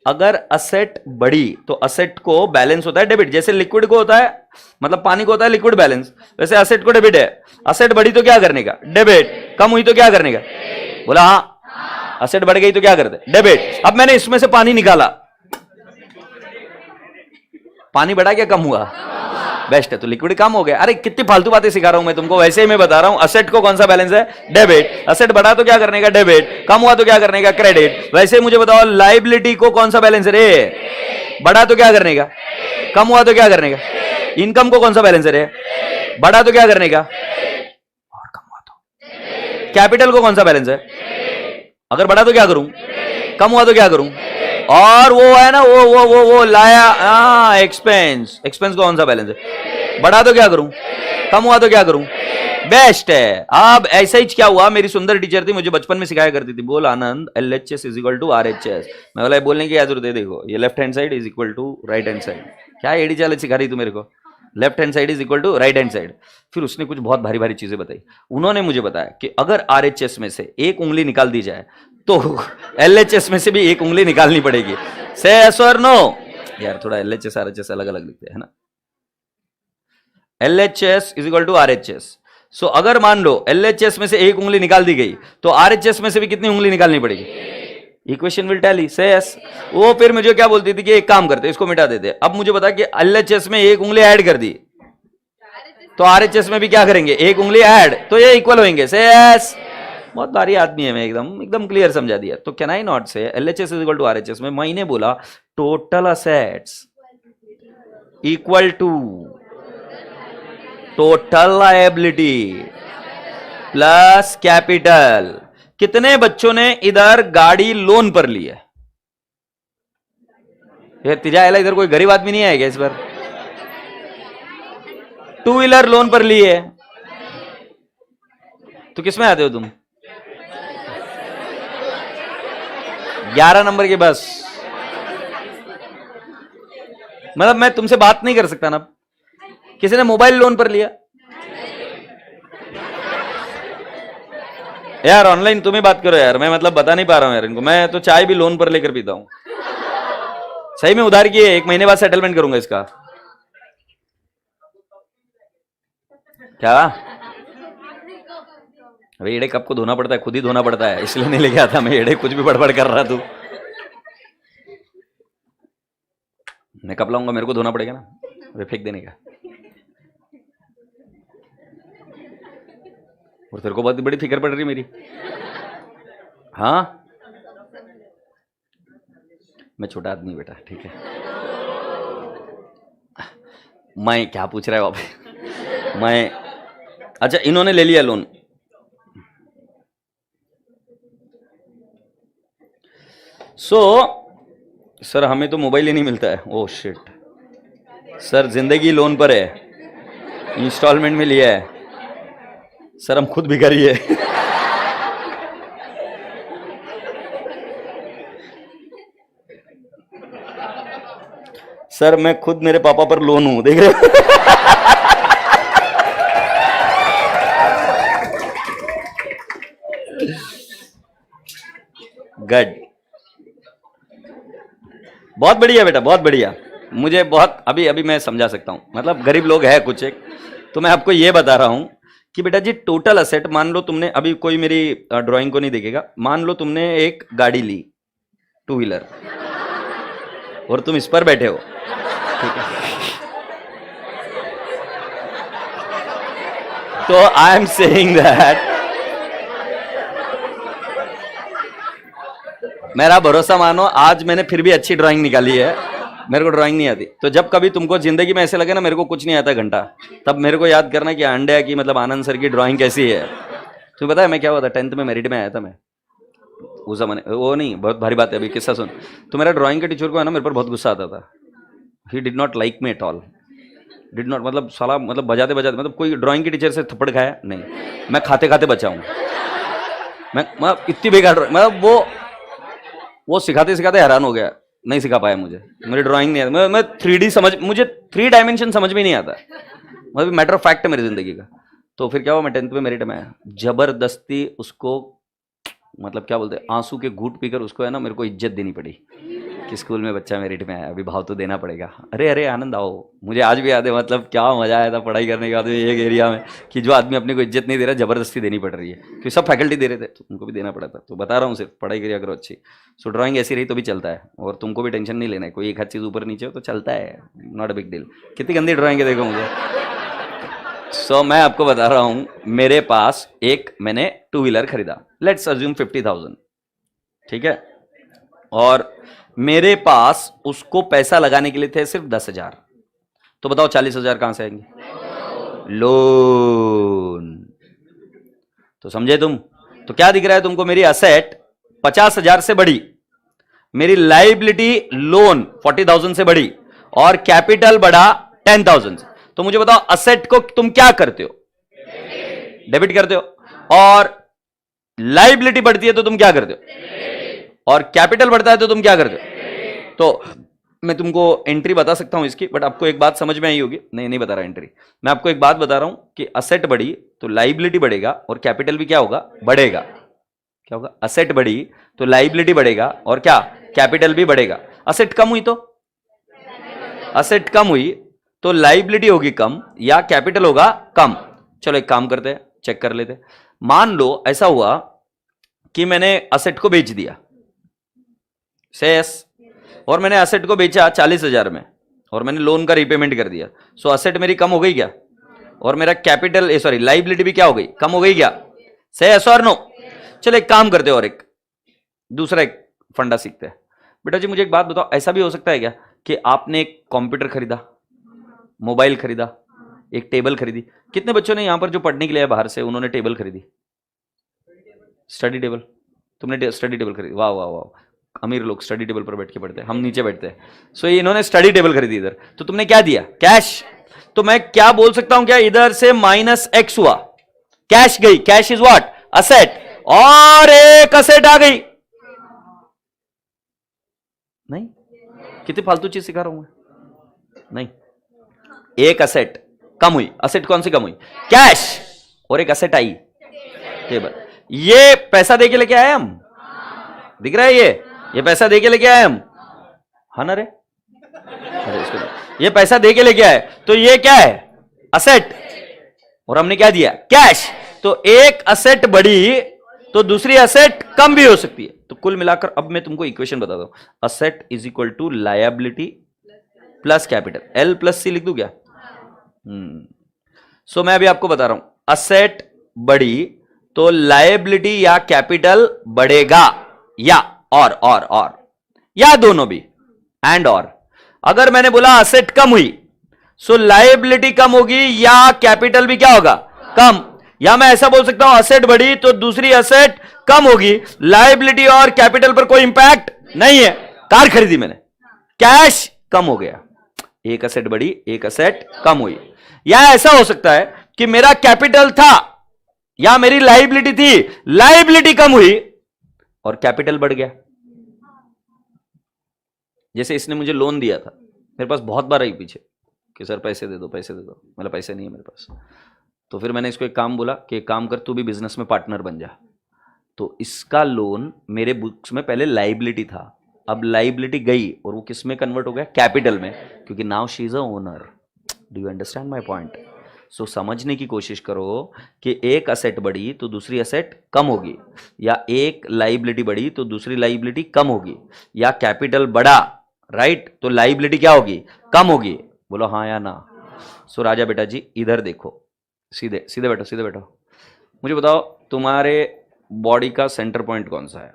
अगर असेट बढ़ी तो असेट को बैलेंस होता है डेबिट. जैसे लिक्विड को होता है, मतलब पानी को होता है लिक्विड बैलेंस, वैसे असेट को डेबिट है. असेट बढ़ी तो क्या करने का? डेबिट. कम हुई तो क्या करने का? बोला हाँ. असेट बढ़ गई तो क्या करते? डेबिट. अब मैंने इसमें से पानी निकाला, पानी बढ़ा क्या कम हुआ? बेस्ट है. तो लिक्विड कम हो गया. अरे कितनी फालतू बातें सिखा रहा हूं मैं तुमको. वैसे ही मैं बता रहा हूं, असेट को कौन सा बैलेंस है? डेबिट. असेट बढ़ा तो क्या करने का? डेबिट. कम हुआ तो क्या करने का? क्रेडिट. वैसे मुझे बताओ, लाइबिलिटी को कौन सा बैलेंस है रे? बढ़ा तो क्या करने का? कम हुआ तो क्या करने का? इनकम को कौन सा बैलेंस है रे? बढ़ा तो क्या करने का? और कम हुआ तो? कैपिटल को कौन सा बैलेंस है? अगर बढ़ा तो क्या करूं? कम हुआ तो क्या करूं? और वो है ना, वो लाया एक्सपेंस. एक्सपेंस को कौन सा बैलेंस है? बढ़ा तो क्या करूं? कम हुआ तो क्या करूं? बेस्ट है. अब ऐसा ही क्या हुआ, मेरी सुंदर टीचर थी, मुझे बचपन में सिखाया करती थी, बोल Anand, LHS is equal to RHS. मैं बोला बोलने की क्या जरूरत है? देखो, ये left hand side is equal to right hand side. क्या एडी चाल सिखा रही तू मेरे को? Left hand side is equal to right hand side. फिर उसने कुछ बहुत भारी भारी चीजें बताई. उन्होंने मुझे बताया कि अगर RHS में से एक उंगली निकाल दी जाए तो LHS में से भी एक उंगली निकालनी पड़ेगी. से यस और नो? यार थोड़ा LHS RHS अलग अलग लिखते हैं ना. LHS is equal to RHS. सो अगर मान लो LHS में से एक उंगली निकाल दी गई तो RHS में से भी कितनी उंगली निकालनी पड़ेगी? Equation will tell. Say yes. वो फिर मुझे क्या बोलती थी कि एक काम करते, इसको मिटा देते. अब मुझे बता कि LHS में एक उंगली ऐड कर दी तो RHS में भी क्या करेंगे? एक उंगली ऐड, तो ये इक्वल होंगे. से यस. बहुत भारी आदमी है मैं, एकदम क्लियर समझा दिया. तो can I not say LHS is equal to RHS में मैंने बोला total assets equal to total liability plus capital. कितने बच्चों ने इधर गाड़ी लोन पर ली है? यार तिजा इधर कोई गरीब आदमी नहीं आएगा इस बार? 2 व्हीलर लोन पर ली है. तो किसमें आते हो तुम? 11 नंबर की बस. मतलब मैं तुमसे बात नहीं कर सकता ना. किसी ने मोबाइल लोन पर लिया? यार ऑनलाइन तुम ही बात करो यार, मैं मतलब बता नहीं पा रहा हूं यार इनको. मैं तो चाय भी लोन पर लेकर पीता हूं. सही में उधार किए, 1 महीने बाद सेटलमेंट करूंगा इसका. क्या? अबे एड़े कप को धोना पड़ता है, खुद ही धोना पड़ता है, इसलिए नहीं लेके आता मैं एड़े. कुछ भी बड़बड़ कर रहा तू. मैं कप लाऊंगा, मेरे को धोना पड़ेगा ना, अबे फेंक देने का. और तेरे को बहुत बड़ी फिक्र पड़ रही मेरी. हाँ, मैं छोटा आदमी बेटा, ठीक है. मैं क्या पूछ रहा है वापस? मैं अच्छा, इन्होंने ले लिया लोन, सो सर हमें तो मोबाइल ही नहीं मिलता है। ओह शिट सर, जिंदगी लोन पर है, इंस्टॉलमेंट में लिया है सर, हम खुद भिखारी है। सर मैं खुद मेरे पापा पर लोन हूं, देख रहे हो। गुड, बहुत बढ़िया बेटा, बहुत बढ़िया। मुझे बहुत अभी अभी मैं समझा सकता हूं, मतलब गरीब लोग है कुछ एक, तो मैं आपको ये बता रहा हूं कि बेटा जी टोटल असेट, मान लो तुमने, अभी कोई मेरी ड्राइंग को नहीं देखेगा, मान लो तुमने एक गाड़ी ली, टू व्हीलर, और तुम इस पर बैठे हो, ठीक है। तो आई एम सेइंग दैट, मेरा भरोसा मानो, आज मैंने फिर भी अच्छी ड्राइंग निकाली है। मेरे को ड्राइंग नहीं आती, तो जब कभी तुमको जिंदगी में ऐसे लगे ना मेरे को कुछ नहीं आता घंटा, तब मेरे को याद करना कि अंडे की, मतलब आनंद सर की ड्राइंग कैसी है। तुम्हें पता है मैं क्या हुआ था, 10th में मेरिट में आया था मैं उस जमाने, वो नहीं बहुत भारी बात है, अभी किस्सा सुन। तो मेरा ड्राइंग के टीचर को है ना मेरे पर बहुत गुस्सा आता था। He did not like me at all, did not, मतलब साला, मतलब बजाते बजाते, मतलब कोई ड्राइंग के टीचर से थप्पड़ खाया नहीं, मैं खाते खाते बचा हूँ। मैं इतनी बेकार, मतलब वो सिखाते सिखाते हैरान हो गया, नहीं सिखा पाया मुझे, मेरी ड्राइंग नहीं आता, मैं 3D समझ, मुझे 3 डायमेंशन समझ में नहीं आता, मतलब मैटर ऑफ फैक्ट है मेरी जिंदगी का। तो फिर क्या हुआ, मैं 10th में मेरिट में आया, जबरदस्ती उसको, मतलब क्या बोलते हैं, आंसू के घूंट पीकर उसको है ना मेरे को इज्जत देनी पड़ी कि स्कूल में बच्चा मेरिट में आया, अभी भाव तो देना पड़ेगा। अरे अरे आनंद आओ, मुझे आज भी याद है, मतलब क्या मजा आया था पढ़ाई करने के बाद एक एरिया में, कि जो आदमी अपने को इज्जत नहीं दे रहा, जबरदस्ती देनी पड़ रही है, क्योंकि सब फैकल्टी दे रहे थे तो उनको भी देना पड़ा था। तो बता रहा हूँ, सिर्फ पढ़ाई करिए करो अच्छी। सो ड्राइंग ऐसी रही तो भी चलता है, और तुमको भी टेंशन नहीं लेना है, कोई एक हाथ चीज़ ऊपर नीचे हो तो चलता है, नॉट अ बिग डील। कितनी गंदी ड्राइंग है देखो मुझे। सो मैं आपको बता रहा हूँ, मेरे पास एक, मैंने टू व्हीलर खरीदा, लेट्स अज्यूम 50,000, ठीक है, और मेरे पास उसको पैसा लगाने के लिए थे सिर्फ 10,000, तो बताओ 40,000 कहां से आएंगे? लोन। तो समझे तुम? तो क्या दिख रहा है तुमको, मेरी असेट 50,000 से बढ़ी, मेरी लाइबिलिटी लोन 40,000 से बढ़ी, और कैपिटल बढ़ा 10,000 से। तो मुझे बताओ असेट को तुम क्या करते हो? डेबिट करते हो। और लाइबिलिटी बढ़ती है तो तुम क्या करते हो? और कैपिटल बढ़ता है तो तुम क्या करते हो? तो मैं तुमको एंट्री बता सकता हूं इसकी, बट आपको एक बात समझ में आई होगी, नहीं बता रहा एंट्री, मैं आपको एक बात बता रहा हूं कि असेट बढ़ी तो लाइबिलिटी बढ़ेगा, और कैपिटल भी क्या होगा? बढ़ेगा। क्या होगा? असेट बढ़ी तो लाइबिलिटी बढ़ेगा, और क्या? कैपिटल भी बढ़ेगा। असेट कम हुई तो लाइबिलिटी होगी कम, या कैपिटल होगा कम। चलो एक काम करते हैं, चेक कर लेते हैं। मान लो ऐसा हुआ कि मैंने असेट को बेच दिया, और मैंने असेट को बेचा 40,000 में, और मैंने लोन का रीपेमेंट कर दिया। सो असेट मेरी कम हो गई क्या? और मेरा कैपिटल, सॉरी लाइबिलिटी भी क्या हो गई? कम हो गई क्या? से यस और नो? चलो एक काम करते हैं, और एक दूसरा एक फंडा सीखते हैं। बेटा जी मुझे एक बात बताओ, ऐसा भी हो सकता है क्या कि आपने एक कंप्यूटर खरीदा, मोबाइल खरीदा, एक टेबल खरीदी? कितने बच्चों ने यहां पर जो पढ़ने के लिए बाहर से, उन्होंने टेबल खरीदी? Study table? तुमने स्टडी टेबल खरीदी? वाह वाह वाह, अमीर लोग स्टडी टेबल पर बैठ के पढ़ते हैं, हम नीचे बैठते हैं। सो इन्होंने स्टडी टेबल खरीदी इधर, तो तुमने क्या दिया? कैश। तो मैं क्या बोल सकता हूं, क्या इधर से -X हुआ, कैश गई, कैश इज व्हाट? असेट, और एक असेट आ गई। नहीं, कितनी फालतू चीज सिखा रहा हूं मैं? नहीं, एक असेट कम हुई। असेट कौन सी कम हुई? कैश। और एक असेट आई, टेबल। ये पैसा दे के लेके आए हम, दिख रहा है ये पैसा दे के लेके आए हम, हाँ ना रे? अरे इसको ये पैसा दे के लेके आए, तो ये क्या है? असेट। और हमने क्या दिया? कैश। तो एक असेट बढ़ी तो दूसरी असेट कम भी हो सकती है। तो कुल मिलाकर अब मैं तुमको इक्वेशन बता दूं, asset is equal to liability plus capital, L plus C लिख दूं क्या? सो मैं अभी आपको बता रहा हूं, असेट बढ़ी तो लायबिलिटी या कैपिटल बढ़ेगा, या और या दोनों भी, एंड और। अगर मैंने बोला असेट कम हुई, सो लायबिलिटी कम होगी या कैपिटल भी क्या होगा? कम। या मैं ऐसा बोल सकता हूं, असेट बढ़ी तो दूसरी असेट कम होगी, लायबिलिटी और कैपिटल पर कोई इंपैक्ट नहीं है। कार खरीदी मैंने, कैश कम हो गया, एक असेट बढ़ी, एक असेट कम हुई। या ऐसा हो सकता है कि मेरा कैपिटल था या मेरी लाइबिलिटी थी, लाइबिलिटी कम हुई और कैपिटल बढ़ गया। जैसे इसने मुझे लोन दिया था, मेरे पास बहुत बार आई पीछे कि सर पैसे दे दो, पैसे दे दो, मेरा पैसे नहीं है मेरे पास। तो फिर मैंने इसको एक काम बोला कि एक काम कर, तू भी बिजनेस में पार्टनर बन जा। तो इसका लोन मेरे बुक्स में पहले लाइबिलिटी था, अब लाइबिलिटी गई और वो किस में कन्वर्ट हो गया, कैपिटल में, क्योंकि now she is a owner. Do you understand my point? So समझने की कोशिश करो कि एक असेट बढ़ी तो दूसरी असेट कम होगी, या एक लाइबिलिटी बढ़ी तो दूसरी लाइबिलिटी कम होगी, या कैपिटल बढ़ा, राइट, तो लाइबिलिटी क्या होगी, कम होगी। बोलो हाँ या ना। सो राजा बेटा जी इधर देखो, सीधे सीधे बैठो, सीधे बैठो। मुझे बताओ तुम्हारे बॉडी का सेंटर पॉइंट कौन सा है?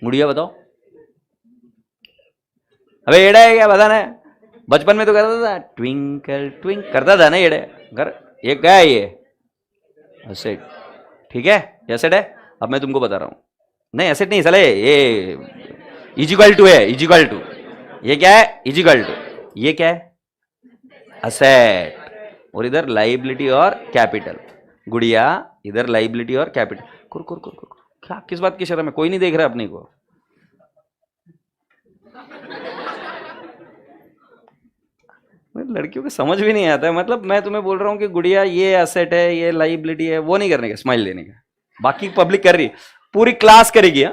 मुड़िया बताओ। अबे एड़ा है क्या, बताना है। बचपन में तो करता था ट्विंकल ट्विंक, करता था ना एड़े घर। ये क्या है, ये एसेट, ठीक है, एसेट है। अब मैं तुमको बता रहा हूं, नहीं एसेट नहीं साले, ये इजिकल टू है, इजिकल टू। ये क्या है, इजिकल टू। ये क्या है, असेट। और इधर लाइबिलिटी और कैपिटल। गुड़िया इधर लाइबिलिटी और कैपिटल। कुर कुर कुर कुर, क्या किस बात की शर्म है, कोई नहीं देख रहा अपने को। लड़कियों को समझ भी नहीं आता है। मतलब मैं तुम्हें बोल रहा हूं कि गुड़िया ये एसेट है, ये लाइबिलिटी है, वो नहीं करने का, स्माइल देने का। बाकी पब्लिक कर रही, पूरी क्लास करेगी।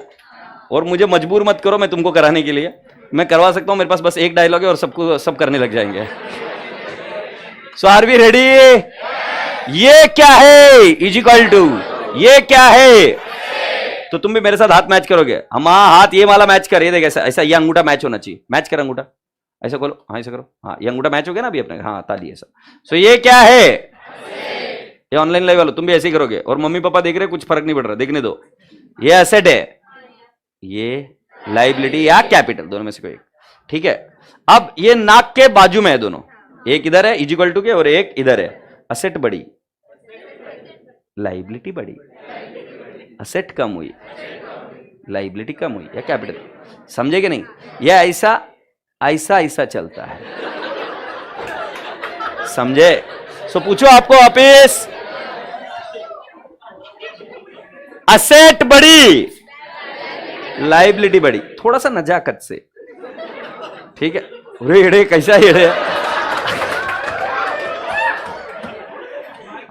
और मुझे मजबूर मत करो मैं तुमको कराने के लिए, मैं करवा सकता हूं, मेरे पास बस एक डायलॉग है और सबको सब करने लग जाएंगे। सो आर वी रेडी? ये क्या है, इजिकल टू, ये क्या है? तो तुम भी मेरे साथ हाथ मैच करोगे। हम हाथ ये वाला मैच कर, ये देख ऐसा ऐसा, ये अंगूठा मैच होना चाहिए। मैच कर अंगूठा, ऐसा खोलो, हाँ ऐसा करो, हाँ ये अंगूठा मैच हो गया ना अभी अपने, हाँ ताली ऐसा। सो ये क्या है, ये ऑनलाइन लाइव वालों तुम भी ऐसे ही करोगे। और मम्मी पापा देख रहे, कुछ फर्क नहीं पड़ रहा, देखने दो। ये एसेट है, ये लाइबिलिटी या कैपिटल, दोनों में से कोई एक, ठीक है। अब ये नाक के बाजू में है दोनों, एक इधर है इजिकल टू के और एक इधर है। असेट बढ़ी, लाइबिलिटी बढ़ी, असेट कम हुई, लाइबिलिटी कम हुई या कैपिटल। समझे कि नहीं? यह ऐसा ऐसा ऐसा चलता है, समझे? सो पूछो आपको वापिस, असेट बढ़ी, लाइबिलिटी बढ़ी, थोड़ा सा नजाकत से, ठीक है। अरे एड़े कैसा एड़े,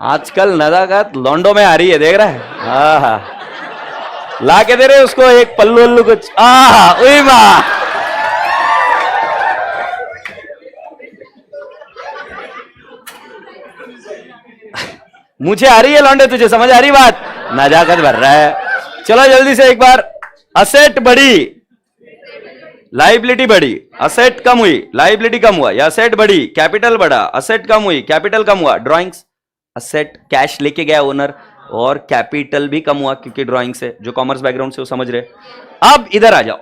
आजकल नजाकत लॉन्डो में आ रही है, देख रहा है। हाँ ला के दे रहे उसको एक पल्लू वल्लू कुछ, उई माँ। मुझे आ रही है लौंडे, तुझे समझ आ रही बात? नजाकत भर रहा है। चलो जल्दी से एक बार, असेट बढ़ी, लाइबिलिटी बढ़ी, असेट कम हुई, लाइबिलिटी कम हुआ, या असेट बढ़ी, कैपिटल बढ़ा, असेट कम हुई, कैपिटल कम हुआ। ड्राइंग्स, असेट कैश लेके गया ओनर और कैपिटल भी कम हुआ, क्योंकि ड्राइंग से, जो कॉमर्स बैकग्राउंड से वो समझ रहे। अब इधर आ जाओ,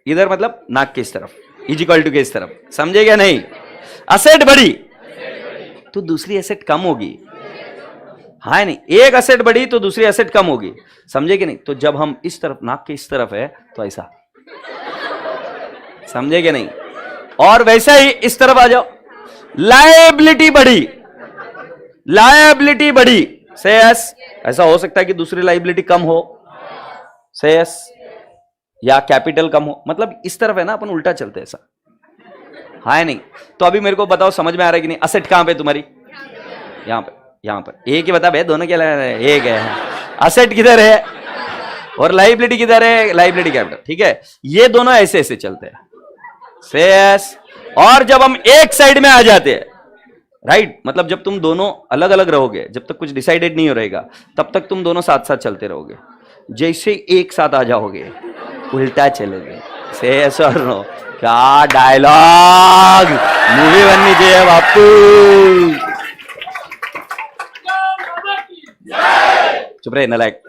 इधर मतलब नाक के इस तरफ, इजिकल टू के इस तरफ, समझे क्या नहीं? असेट बढ़ी तो दूसरी असेट कम होगी, हाँ नहीं, एक असेट बढ़ी तो दूसरी असेट कम होगी, समझे कि नहीं? तो जब हम इस तरफ, नाक के इस तरफ है तो ऐसा, समझे कि नहीं? और वैसा ही इस तरफ आ जाओ, लायबिलिटी बढ़ी, लायबिलिटी बढ़ी, से यस। ऐसा हो सकता है कि दूसरी लायबिलिटी कम हो, से यस, या कैपिटल कम हो, मतलब इस तरफ है ना, अपन उल्टा चलते हैं ऐसा, हाँ नहीं? तो अभी मेरे को बताओ समझ में आ रहा है कि नहीं? असेट कहां पे तुम्हारी? यहां पे, यहां पर। एक ही बता बे, दोनों क्या लगा रहे हैं? एक है। असेट किधर है और लाइबिलिटी किधर है? लाइबिलिटी कैपिटल, ठीक है। ये दोनों ऐसे ऐसे चलते हैं, सेस। और जब हम एक साइड में आ जाते हैं, राइट, मतलब जब तुम दोनों अलग अलग रहोगे, जब तक कुछ डिसाइडेड नहीं हो रहेगा, तब तक तुम दोनों साथ साथ चलते रहोगे। जैसे एक साथ आ जाओगे, उल्टा चलोगे। सेस और नो, क्या डायलॉग, मूवी बननी चाहिए बापू। चुप रहे नलायक।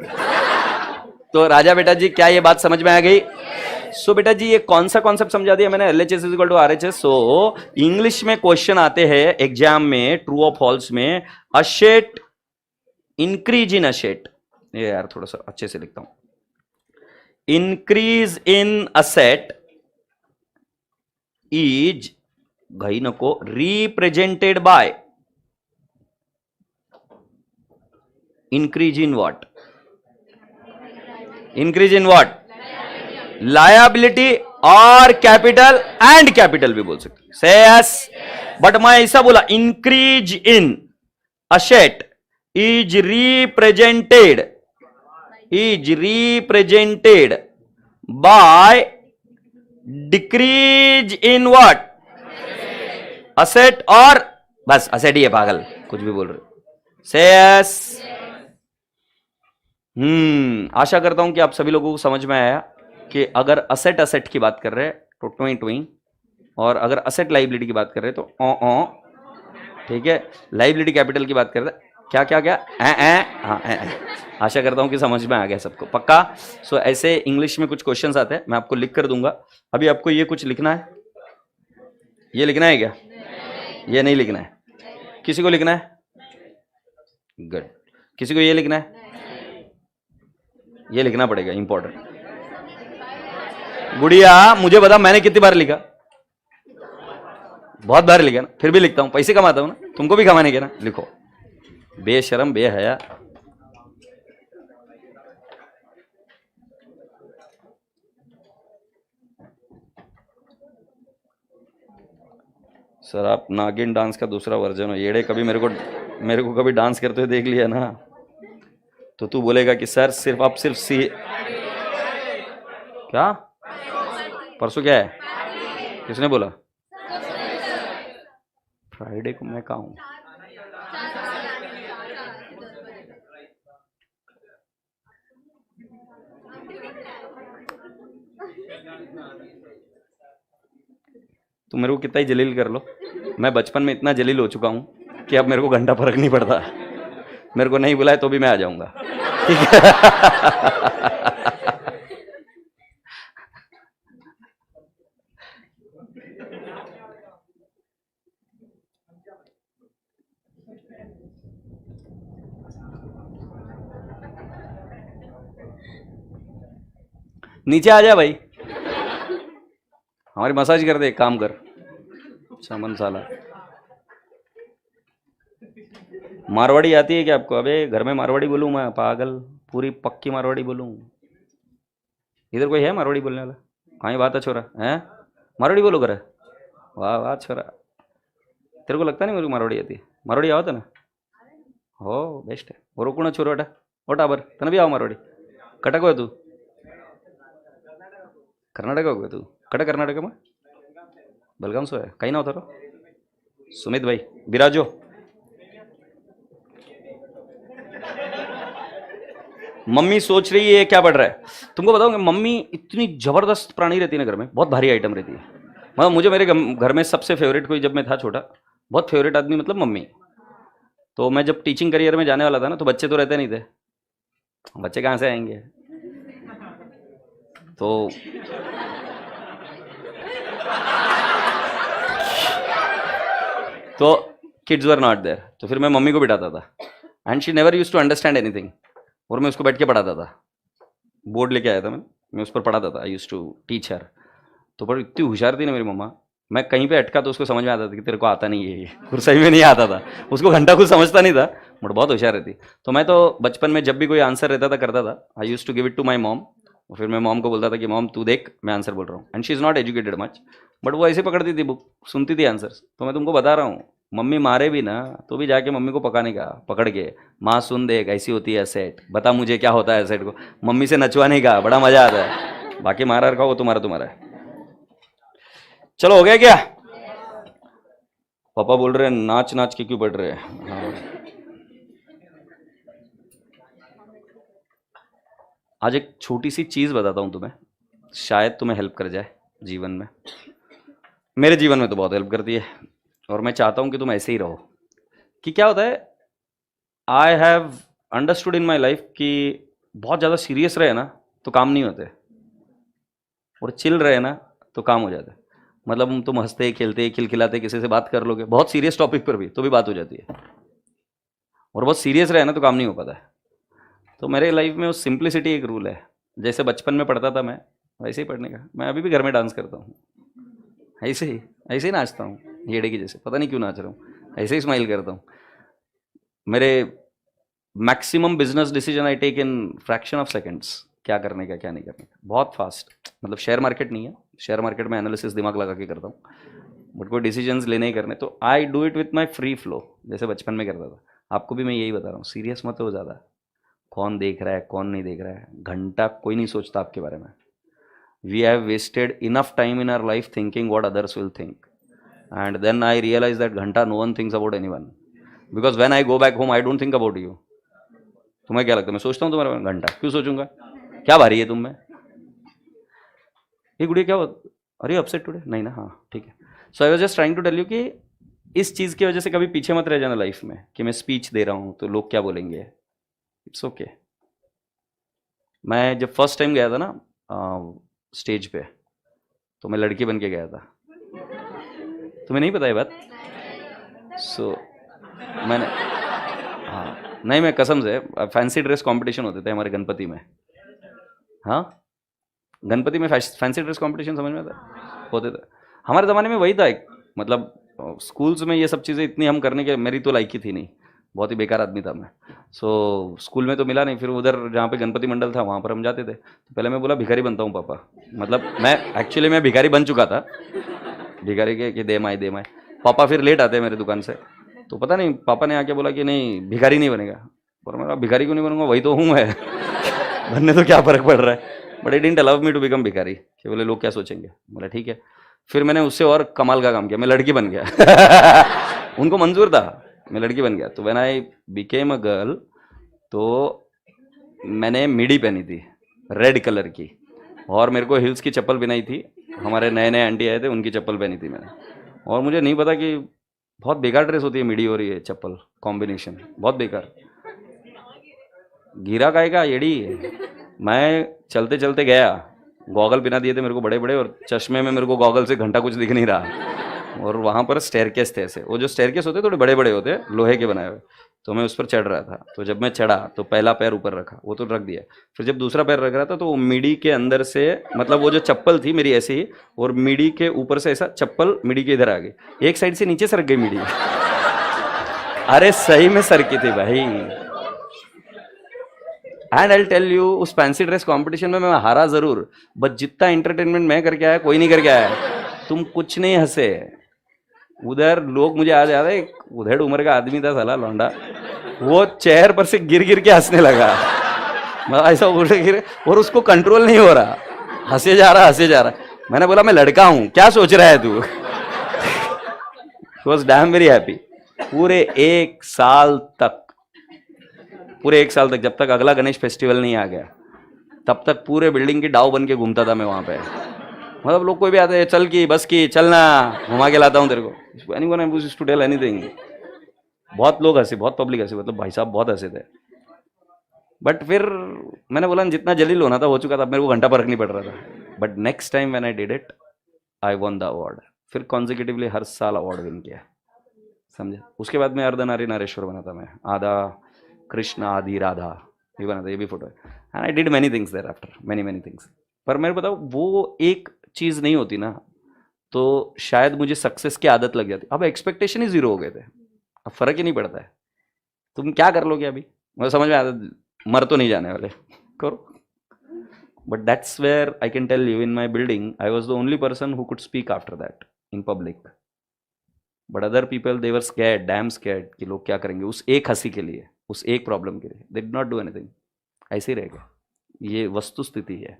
तो राजा बेटा जी, क्या ये बात समझ में आ गई? सो बेटा जी, ये कौन सा कॉन्सेप्ट समझा दिया मैंने? LHS is equal to RHS। So English में क्वेश्चन आते हैं एग्जाम में, ट्रू और फॉल्स में, असेट, इंक्रीज इन असेट। ये यार थोड़ा सा अच्छे से लिखता हूं, increase in asset is घाई नको represented by increase in what? Increase in what? Liability और कैपिटल एंड कैपिटल भी बोल सकते से यस, बट मैं ऐसा बोला increase in asset is represented by decrease in what? Asset और बस असेट ही है, पागल कुछ भी बोल रहे से यस। आशा करता हूं कि आप सभी लोगों को समझ में आया कि अगर असेट की बात कर रहे हैं तो ट्विं ट्विं, और अगर असेट लाइबिलिटी की बात कर रहे हैं तो ओ, ठीक है। लाइबिलिटी कैपिटल की बात कर रहे हैं क्या आशा करता हूं कि समझ में आ गया सबको, पक्का। सो ऐसे इंग्लिश में कुछ क्वेश्चंस आते हैं, मैं आपको लिख कर दूंगा। अभी आपको ये कुछ लिखना है, ये लिखना है क्या? ये नहीं लिखना है। किसी को लिखना है? गुड। किसी को ये लिखना है? ये लिखना पड़ेगा, इंपॉर्टेंट। गुड़िया मुझे बता मैंने कितनी बार लिखा? बहुत बार लिखा ना, फिर भी लिखता हूं, पैसे कमाता हूं ना, तुमको भी कमाने के ना। लिखो, बेशरम बेहया। सर आप नागिन डांस का दूसरा वर्जन हो। येड़े कभी मेरे को कभी डांस करते हुए देख लिया ना तो तू बोलेगा कि सर सिर्फ आप सिर्फ सी क्या परसों क्या है? किसने बोला? फ्राइडे को मैं कहाँ हूं? तुम मेरे को कितना ही जलील कर लो, मैं बचपन में इतना जलील हो चुका हूं कि अब मेरे को घंटा फर्क नहीं पड़ता। मेरे को नहीं बुलाए तो भी मैं आ जाऊंगा, ठीक है? नीचे आ जा भाई, हमारी मसाज कर दे, एक काम कर सामन साला। मारवाड़ी आती है क्या आपको? अबे घर में मारवाड़ी बोलूं मैं, पागल, पूरी पक्की मारवाड़ी बोलूं। इधर कोई है मारवाड़ी बोलने वाला? हाँ, ये बात है छोरा, है मारवाड़ी बोलो करे। वाह वाह छोरा, तेरे को लगता नहीं मेरे को मारवाड़ी आती है? मारवाड़ी आओ तो ना, हो बेस्ट है। और रुको ना छोरा, ओटा बर तने भी आओ मारवाड़ी। कटक हो तू? कर्नाटक हो गया तू? कटक कर्नाटक में बलगाम सो है, कहीं ना होता रहो। सुमित भाई बिराजो। मम्मी सोच रही है क्या पढ़ रहा है? तुमको बताऊंगा, मम्मी इतनी जबरदस्त प्राणी रहती है ना घर में, बहुत भारी आइटम रहती है। मतलब मुझे मेरे घर में सबसे फेवरेट कोई जब मैं था छोटा, बहुत फेवरेट आदमी मतलब मम्मी। तो मैं जब टीचिंग करियर में जाने वाला था ना, तो बच्चे तो रहते नहीं थे, बच्चे कहाँ से आएंगे? तो किड्स वर नॉट देयर, तो फिर मैं मम्मी को बिठाता था, and she never used to understand anything, और मैं उसको बैठ के पढ़ाता था। बोर्ड लेके आया था मैं उस पर पढ़ाता था, I used to teach her. तो पर इतनी होशियार थी ना मेरी मम्मा, मैं कहीं पे अटका तो उसको समझ में आता था कि तेरे को आता नहीं है ये, और सही में नहीं आता था। उसको घंटा कुछ समझता नहीं था, बट बहुत होशियार रहती। तो मैं तो बचपन में जब भी कोई आंसर रहता था करता था, I used to give it to my mom, और फिर मैं मॉम को बोलता था कि मॉम तू देख मैं आंसर बोल रहा हूँ। And she is not educated much, but वो ऐसे पकड़ती थी बुक, सुनती थी आंसर्स। तो मैं तुमको बता रहा हूँ, मम्मी मारे भी ना तो भी जाके मम्मी को पकाने का, पकड़ के, माँ सुन देख ऐसी होती है सेट, बता मुझे क्या होता है सेट को, मम्मी से नचवाने का बड़ा मजा आता है। बाकी मारा रखा वो तुम्हारा है। चलो हो गया क्या? पापा बोल रहे हैं नाच नाच के क्यों पढ़ रहे हैं? हाँ। आज एक छोटी सी चीज बताता हूं तुम्हें, शायद तुम्हें हेल्प कर जाए जीवन में। मेरे जीवन में तो बहुत हेल्प करती है, और मैं चाहता हूं कि तुम ऐसे ही रहो। कि क्या होता है, I have understood in my life कि बहुत ज़्यादा सीरियस रहे ना तो काम नहीं होते, और चिल रहे ना तो काम हो जाता है। मतलब तुम हंसते खेलते खिलखिलाते किसी से बात कर लोगे बहुत सीरियस टॉपिक पर भी, तो भी बात हो जाती है, और बहुत सीरियस रहे ना तो काम नहीं हो पाता है। तो मेरे लाइफ में उस सिंप्लिसिटी एक रूल है, जैसे बचपन में पढ़ता था मैं, वैसे ही पढ़ने का। मैं अभी भी घर में डांस करता हूँ, ऐसे ही नाचता हूँ, येड़े की जैसे, पता नहीं क्यों नाच रहा हूँ, ऐसे ही स्माइल करता हूँ। मेरे maximum business decision I take in fraction of seconds, क्या करने का क्या नहीं करने का, बहुत फास्ट। मतलब शेयर मार्केट नहीं है, शेयर मार्केट में एनालिसिस दिमाग लगा के करता हूँ, बट कोई डिसीजंस लेने ही करने तो I do it with my free flow, जैसे बचपन में करता था। आपको भी मैं यही बता रहा हूँ, सीरियस मत हो ज़्यादा, कौन देख रहा है कौन नहीं देख रहा है, घंटा कोई नहीं सोचता आपके बारे में। We have wasted enough time in our life thinking what others will think, and then I realize that घंटा no one thinks about anyone, because when I go back home I don't think about you. तुम्हें क्या लगता है मैं सोचता हूँ तुम्हारे बारे में? घंटा क्यों सोचूंगा, क्या भारी है तुम में? ये गुड़िया क्या हो, अरे अपसेट टुडे, नहीं ना, हाँ ठीक है। So I was just trying to tell you कि इस चीज़ की वजह से कभी पीछे मत रह जाना लाइफ में कि मैं स्पीच दे रहा हूँ तो लोग क्या बोलेंगे। It's okay. मैं जब फर्स्ट टाइम गया था ना स्टेज पे, तो मैं लड़की बन के गया था। तुम्हें नहीं पता ये बात? सो मैंने, हाँ नहीं, मैं कसम से, फैंसी ड्रेस कंपटीशन होते थे हमारे गणपति में। हाँ, गणपति में फैंसी ड्रेस कंपटीशन समझ में आता होते थे। हमारे ज़माने में वही था एक, मतलब स्कूल्स में ये सब चीज़ें इतनी हम करने के मेरी तो लायकी थी नहीं, बहुत ही बेकार आदमी था मैं। सो स्कूल में तो मिला नहीं, फिर उधर जहाँ पे गणपति मंडल था वहाँ पर हम जाते थे। तो पहले मैं बोला भिखारी बनता हूँ पापा, मतलब मैं एक्चुअली मैं भिखारी बन चुका था, भिखारी के कि दे माए दे माए। पापा फिर लेट आते मेरे दुकान से, तो पता नहीं पापा ने आके बोला कि नहीं भिखारी नहीं बनेगा। और मैं कहा भिखारी क्यों नहीं बनूंगा, वही तो हूँ मैं बनने तो क्या फ़र्क पड़ रहा है। But it didn't allow me to become भिखारी, कि बोले लोग क्या सोचेंगे। बोला ठीक है। फिर मैंने उससे और कमाल का काम किया, मैं लड़की बन गया उनको मंजूर था, मैं लड़की बन गया। तो when I became a girl, तो मैंने मिडी पहनी थी रेड कलर की, और मेरे को हिल्स की चप्पल पहनाई थी। हमारे नए नए आंटी आए थे, उनकी चप्पल पहनी थी मैंने। और मुझे नहीं पता कि बहुत बेकार ड्रेस होती है मिडी और ये चप्पल कॉम्बिनेशन, बहुत बेकार। गिरा काय का येड़ी। मैं चलते चलते गया, गॉगल पहना दिए थे मेरे को बड़े बड़े, और चश्मे में मेरे को गॉगल से घंटा कुछ दिख नहीं रहा। और वहाँ पर स्टेयरकेस थे ऐसे, वो जो स्टेयरकेस होते थोड़े बड़े बड़े होते लोहे के बनाए हुए। तो मैं उस पर चढ़ रहा था, तो जब मैं चढ़ा तो पहला पैर ऊपर रखा, वो तो रख दिया। फिर जब दूसरा पैर रख रहा था तो वो मिडी के अंदर से, मतलब वो जो चप्पल थी मेरी ऐसी ही, और मिडी के ऊपर से ऐसा चप्पल मिडी के इधर आ गई, एक साइड से नीचे सरक गई मिडी अरे सही में सरकी थी भाई। एंड आई टेल यू, उस फैंसी ड्रेस कंपटीशन में मैं हारा जरूर, बट जितना एंटरटेनमेंट मैं करके आया कोई नहीं करके आया। तुम कुछ नहीं हंसे उधर, लोग मुझे आज याद है, एक उधेड़ उम्र का आदमी था साला लौंडा, वो चेयर पर से गिर गिर के हंसने लगा, मतलब ऐसा उड़ गिर, और उसको कंट्रोल नहीं हो रहा, हंसे जा रहा हंसे जा रहा। मैंने बोला मैं लड़का हूं, क्या सोच रहा है तू वॉज डैम वेरी हैप्पी। पूरे एक साल तक, पूरे एक साल तक, जब तक अगला गणेश फेस्टिवल नहीं आ गया, तब तक पूरे बिल्डिंग की डाव बन के घूमता था मैं वहां पे। मतलब लोग कोई भी आते, चल की बस की चलना, घुमा के लाता हूँ तेरे को, anyone used to tell anything. बहुत लोग हंसे, बहुत पब्लिक हंसी, मतलब भाई साहब बहुत हंसे थे। बट फिर मैंने बोला जितना जलील होना था हो चुका था, मेरे को घंटा फर्क नहीं पड़ रहा था। But next time when I did it, I one the award. फिर कॉन्जिक्यूटिवली हर साल अवार्ड विन किया, समझे। उसके बाद में अर्धनारी नारेश्वर बना था मैं, आधा कृष्ण आदि राधा, ये बना था, ये भी फोटो है। And I did many things thereafter, many many things. पर मेरे बताओ, वो एक चीज़ नहीं होती ना, तो शायद मुझे सक्सेस की आदत लग जाती। अब एक्सपेक्टेशन ही जीरो हो गए थे, अब फर्क ही नहीं पड़ता है तुम क्या कर लोगे अभी, मुझे समझ में आता, मर तो नहीं जाने वाले, करो। But that's where I can tell you, in my building I was the only person who could speak after that in public. But other people they were scared, damn scared, कि लोग क्या करेंगे उस एक हंसी के लिए, उस एक प्रॉब्लम के लिए। They did not do anything, ऐसे ही रह गए। ये वस्तु स्थिति है।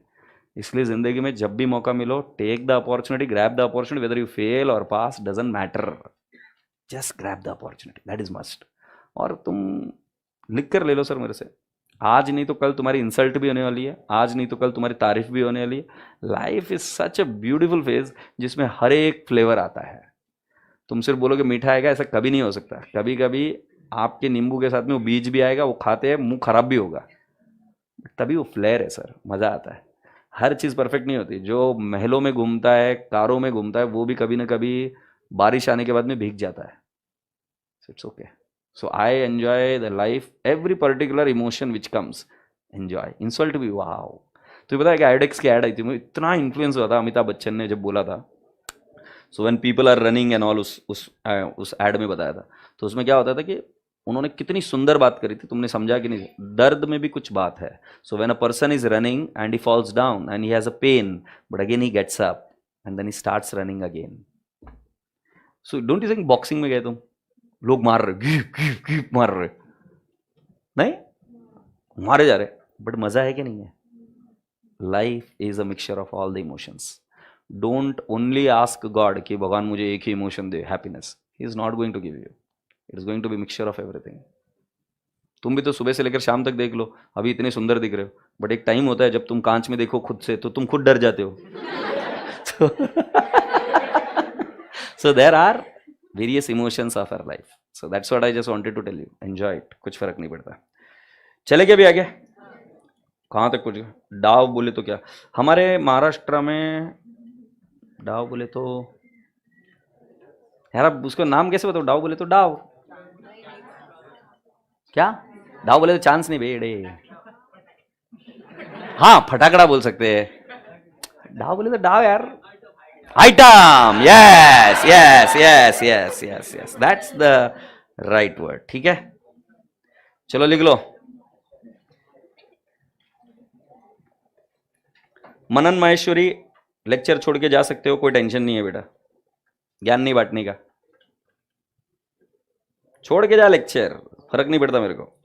इसलिए ज़िंदगी में जब भी मौका मिलो, take the opportunity, grab the opportunity, whether you fail और pass doesn't matter, just grab the opportunity, that is must. और तुम लिख कर ले लो सर मेरे से, आज नहीं तो कल तुम्हारी इंसल्ट भी होने वाली है, आज नहीं तो कल तुम्हारी तारीफ भी होने वाली है। Life is such a beautiful phase जिसमें हर एक फ्लेवर आता है। तुम सिर्फ बोलोगे मीठा आएगा, ऐसा कभी नहीं हो सकता। कभी कभी आपके नींबू के साथ में वो बीज भी आएगा, वो खाते हैं मुंह खराब भी होगा, तभी वो फ्लेयर है सर, मज़ा आता है। हर चीज़ परफेक्ट नहीं होती। जो महलों में घूमता है, कारों में घूमता है, वो भी कभी ना कभी बारिश आने के बाद में भीग जाता है। It's okay. So I enjoy the life, every particular emotion which comes, enjoy. Insult भी वाओ, तो ये पता है कि आयोडेक्स की ऐड आई थी, मुझे इतना इन्फ्लुएंस हुआ था अमिताभ बच्चन ने जब बोला था, so when people are running and all, उस एड में बताया था। तो उसमें क्या होता था कि उन्होंने कितनी सुंदर बात करी थी, तुमने समझा कि नहीं, दर्द में भी कुछ बात है। So when a person is running and he falls down and he has a pain, but again he gets up and then he starts running again. So don't you think boxing में गए तुम, लोग मार रहे घीप घीप घीप मार रहे, नहीं मारे जा रहे, बट मजा है कि नहीं है? Life is a mixture of all the emotions. Don't only ask God कि भगवान मुझे एक ही इमोशन दे, happiness. He is not going to give you, it is going to be mixture of everything. तुम भी तो सुबह से लेकर शाम तक देख लो, अभी इतने सुंदर दिख रहे हो, बट एक टाइम होता है जब तुम कांच में देखो खुद से तो तुम खुद डर जाते हो। So there are various emotions of our life, so that's what I just wanted to tell you, enjoy it, कुछ फर्क नहीं पड़ता। चले गए भी आगे, कहाँ तक कुछ, डाव बोले तो क्या, हमारे महाराष्ट्र में डाव बोले तो, यार अब उसको नाम कैसे बताओ, डाव बोले तो डाव, क्या डाव बोले तो चांस नहीं बेड़े, हाँ फटाकड़ा बोल सकते हैं, डाव बोले तो डाव यार, item, yes yes yes yes yes yes, that's the right word, ठीक है। चलो लिख लो, मनन माहेश्वरी लेक्चर छोड़ के जा सकते हो, कोई टेंशन नहीं है बेटा, ज्ञान नहीं बांटने का, छोड़ के जा लेक्चर, फर्क नहीं पड़ता मेरे को।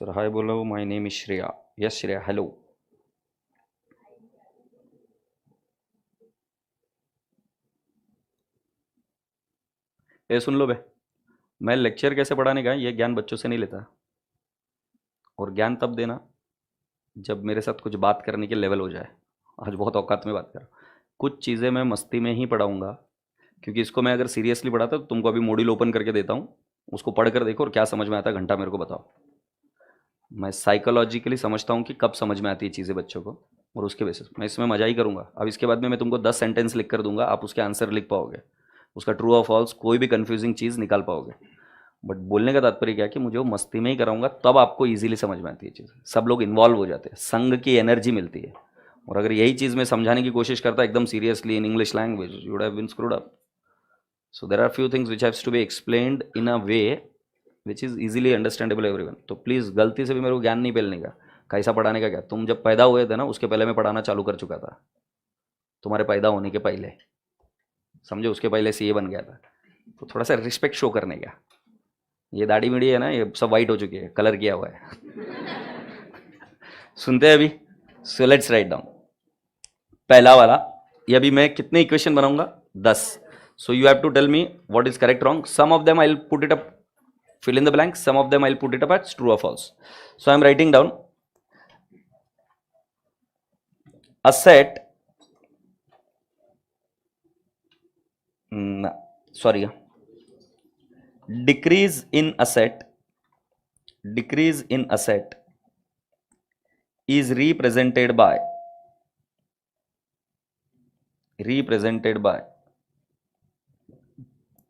सर हाय बोलो, my name is Shreya, yes Shreya, hello. ये सुन लो बे, मैं लेक्चर कैसे पढ़ाने का ये ज्ञान बच्चों से नहीं लेता, और ज्ञान तब देना जब मेरे साथ कुछ बात करने के लेवल हो जाए। आज बहुत औकात में बात कर रहा हूँ, कुछ चीज़ें मैं मस्ती में ही पढ़ाऊंगा, क्योंकि इसको मैं अगर सीरियसली पढ़ाता तो तुमको अभी मॉड्यूल ओपन करके देता हूँ, उसको पढ़ कर देखो और क्या समझ में आता है घंटा मेरे को बताओ। मैं साइकोलॉजिकली समझता हूँ कि कब समझ में आती है चीज़ें बच्चों को, और उसके बेसिस मैं इसमें मजा ही करूँगा। अब इसके बाद में मैं तुमको 10 सेंटेंस लिख कर दूंगा, आप उसके आंसर लिख पाओगे, उसका ट्रू और फॉल्स कोई भी कंफ्यूजिंग चीज़ निकाल पाओगे। बट बोलने का तात्पर्य क्या है कि मुझे वो मस्ती में ही कराऊंगा, तब आपको इजीली समझ में आती है चीज़, सब लोग इन्वॉल्व हो जाते हैं, संघ की एनर्जी मिलती है। और अगर यही चीज़ मैं समझाने की कोशिश करता एकदम seriously in English language, you would have been screwed up. So there are few things which haves to be explained in a way which is easily understandable everyone. तो प्लीज़ गलती से भी मेरे को ज्ञान नहीं फैलने का, कैसा पढ़ाने का क्या, तुम जब पैदा हुए थे ना उसके पहले मैं पढ़ाना चालू कर चुका था, तुम्हारे पैदा होने के पहले, समझो उसके पहले से ये बन गया था। तो थोड़ा सा रिस्पेक्ट शो करने का, ये दाढ़ी मीढ़ी है ना ये सब वाइट हो चुकी है, कलर किया हुआ है। सुनते हैं अभी, सो लेट्स राइट डाउन। पहला वाला, ये अभी मैं कितने इक्वेशन बनाऊंगा, 10। So you have to tell me what is correct wrong, some of them I will put it up, fill in the blanks, some of them I'll put it up as true or false. So I'm writing down asset, sorry, decrease in asset, decrease in asset is represented by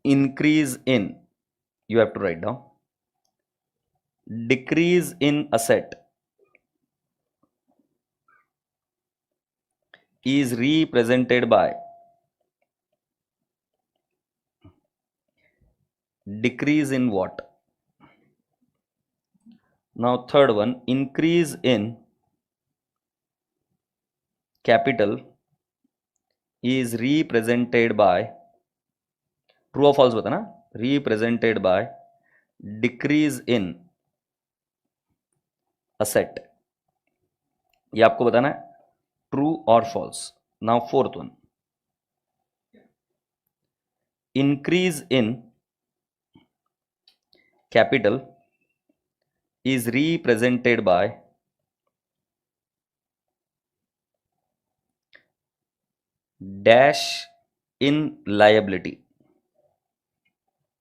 increase in, you have to write down, decrease in asset is represented by decrease in what? Now third one, increase in capital is represented by, true और false बताना, represented by decrease in asset, ये आपको बताना है true और false. Now fourth one, increase in capital is represented by dash in liability,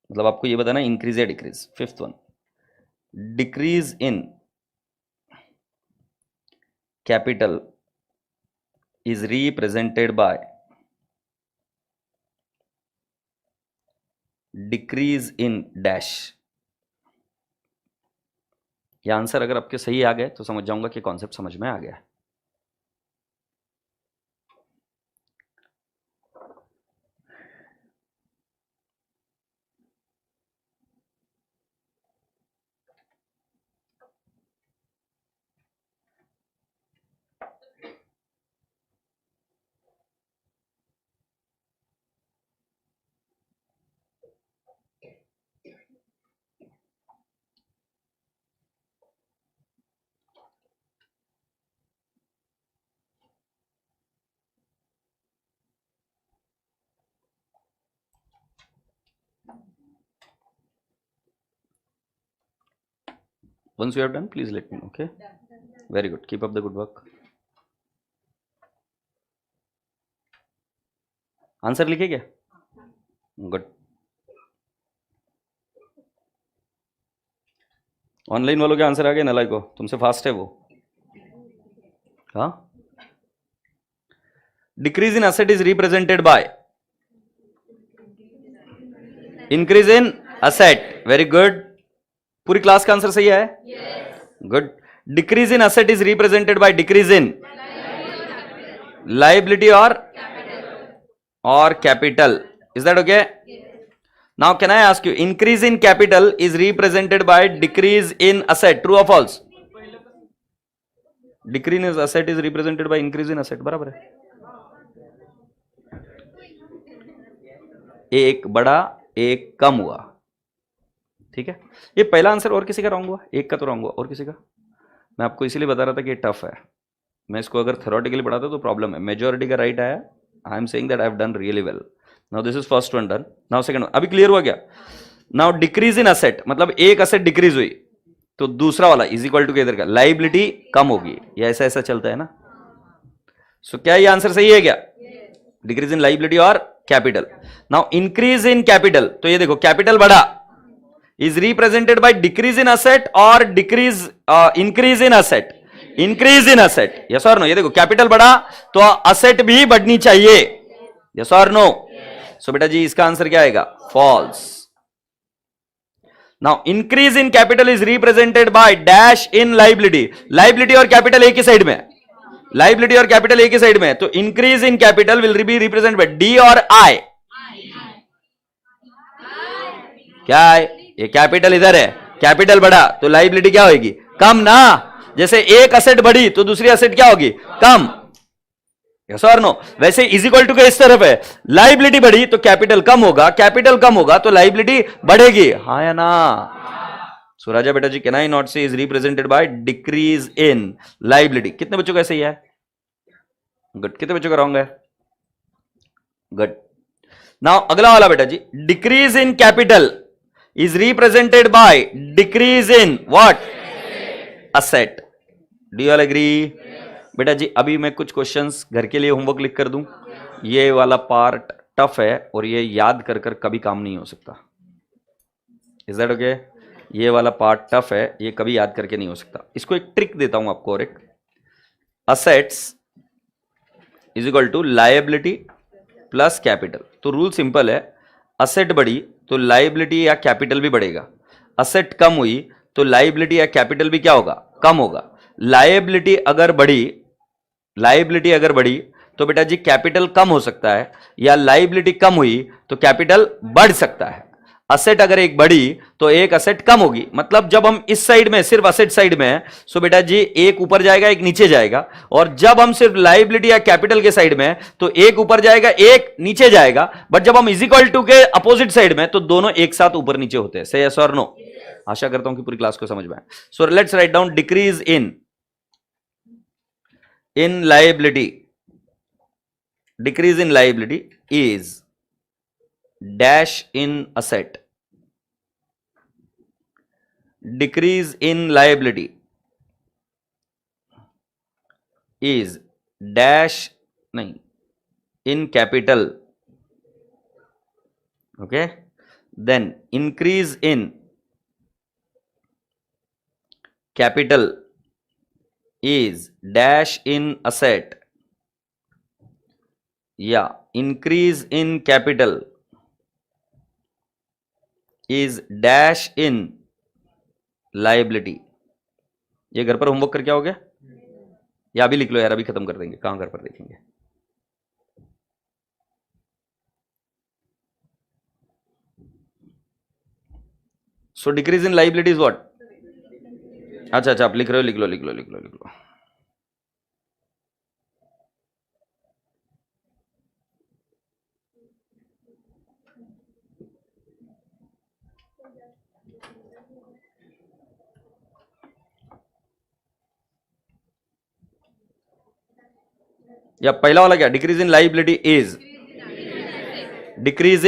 मतलब आपको ये बताना इंक्रीज या decrease. Fifth one, decrease in capital is represented by decrease in dash. ये आंसर अगर आपके सही आ गए तो समझ जाऊंगा कि कॉन्सेप्ट समझ में आ गया है। Once you have done, please let me know. Okay. Very good. Keep up the good work. Answer लिखे क्या? गुड। ऑनलाइन वालों के आंसर आ गए नलाई को, तुमसे फास्ट है वो। हाँ, decrease in asset is represented by increase in asset. Very good. पूरी क्लास का आंसर सही है? Good. Decrease in asset is represented by decrease in liability और capital. Is that okay? Now can I ask you, increase in capital is represented by decrease in asset, true और false? Decrease in asset is represented by increase in asset, बराबर है। एक बड़ा एक कम हुआ, ठीक है। ये पहला आंसर और किसी का रॉन्ग हुआ? एक का तो रॉन्ग हुआ, और किसी का? मैं आपको इसीलिए बता रहा था कि ये टफ है। मैं इसको अगर थ्योरेटिकली पढ़ाता तो प्रॉब्लम है। मेजॉरिटी का राइट आया, I am saying that I have done really well. Now this is first one done, now second one. अभी क्लियर हुआ क्या? नाउ डिक्रीज इन असेट मतलब एक असेट डिक्रीज हुई तो दूसरा वाला इज इक्वल टू इधर का लाइबिलिटी कम होगी। ये ऐसा ऐसा चलता है ना। सो क्या ये आंसर सही है क्या? डिक्रीज इन लाइबिलिटी और capital. Now increase in capital, तो ये देखो कैपिटल बढ़ा, is represented by decrease in asset और decrease increase in asset. Increase in asset, yes और नो? ये देखो कैपिटल बढ़ा तो असेट भी बढ़नी चाहिए, यस और नो? सो बेटा जी इसका आंसर क्या आएगा? False. Now increase in capital is represented by dash in liability. Liability और कैपिटल एक ही साइड में, लाइबिलिटी और कैपिटल एक ही साइड में, तो increase in capital will be represented by D और आई। क्या है? ये कैपिटल इधर है, कैपिटल बढ़ा तो लाइबिलिटी क्या होगी? कम ना। जैसे एक असेट बढ़ी तो दूसरी असेट क्या होगी? कम, यस और नो? वैसे इज इक्वल टू के इस तरफ है, लाइबिलिटी बढ़ी तो कैपिटल कम होगा, कैपिटल कम होगा तो लाइबिलिटी बढ़ेगी, हाँ या ना? सो राजा बेटा जी, कैन आई नॉट से is represented by decrease in liability. कितने बच्चों का सही है? गुड। कितने बच्चों का रॉन्ग है? गुड। नाउ अगला वाला बेटा जी, decrease in capital is represented by decrease in what? asset. Do you all agree? बेटा जी अभी मैं कुछ क्वेश्चंस घर के लिए होमवर्क लिख कर दूं। ये वाला पार्ट टफ है और ये याद कर कर कभी काम नहीं हो सकता। Is that okay? ये वाला पार्ट टफ है, ये कभी याद करके नहीं हो सकता। इसको एक ट्रिक देता हूं आपको और एक, assets is equal to liability plus capital. तो रूल सिंपल है, असेट बढ़ी तो लाइबिलिटी या कैपिटल भी बढ़ेगा, असेट कम हुई तो लाइबिलिटी या कैपिटल भी क्या होगा? कम होगा। लाइबिलिटी अगर बढ़ी तो बेटा जी कैपिटल कम हो सकता है, या लाइबिलिटी कम हुई तो कैपिटल बढ़ सकता है। असेट अगर एक बढ़ी तो एक असेट कम होगी। मतलब जब हम इस साइड में सिर्फ असेट साइड में है, सो बेटा जी एक ऊपर जाएगा एक नीचे जाएगा, और जब हम सिर्फ लाइबिलिटी या कैपिटल के साइड में है तो एक ऊपर जाएगा एक नीचे जाएगा। बट जब हम इज इक्वल टू के अपोजिट साइड में तो दोनों एक साथ ऊपर नीचे होते हैं। से यस और नो? आशा करता हूं कि पूरी क्लास को समझ में आए। So let's write down decrease in liability. Decrease in liability is dash in asset. Decrease in liability is dash नहीं in capital. Okay, then increase in capital is dash in asset. Yeah, increase in capital is dash in liability. ये घर पर homework करके आओगे या अभी लिख लो यार, अभी खत्म कर देंगे, कहां घर पर देखेंगे। So decrease in liability is what? अच्छा आप लिख रहे हो, लिख लो। या पहला वाला क्या? Decrease in liability is decrease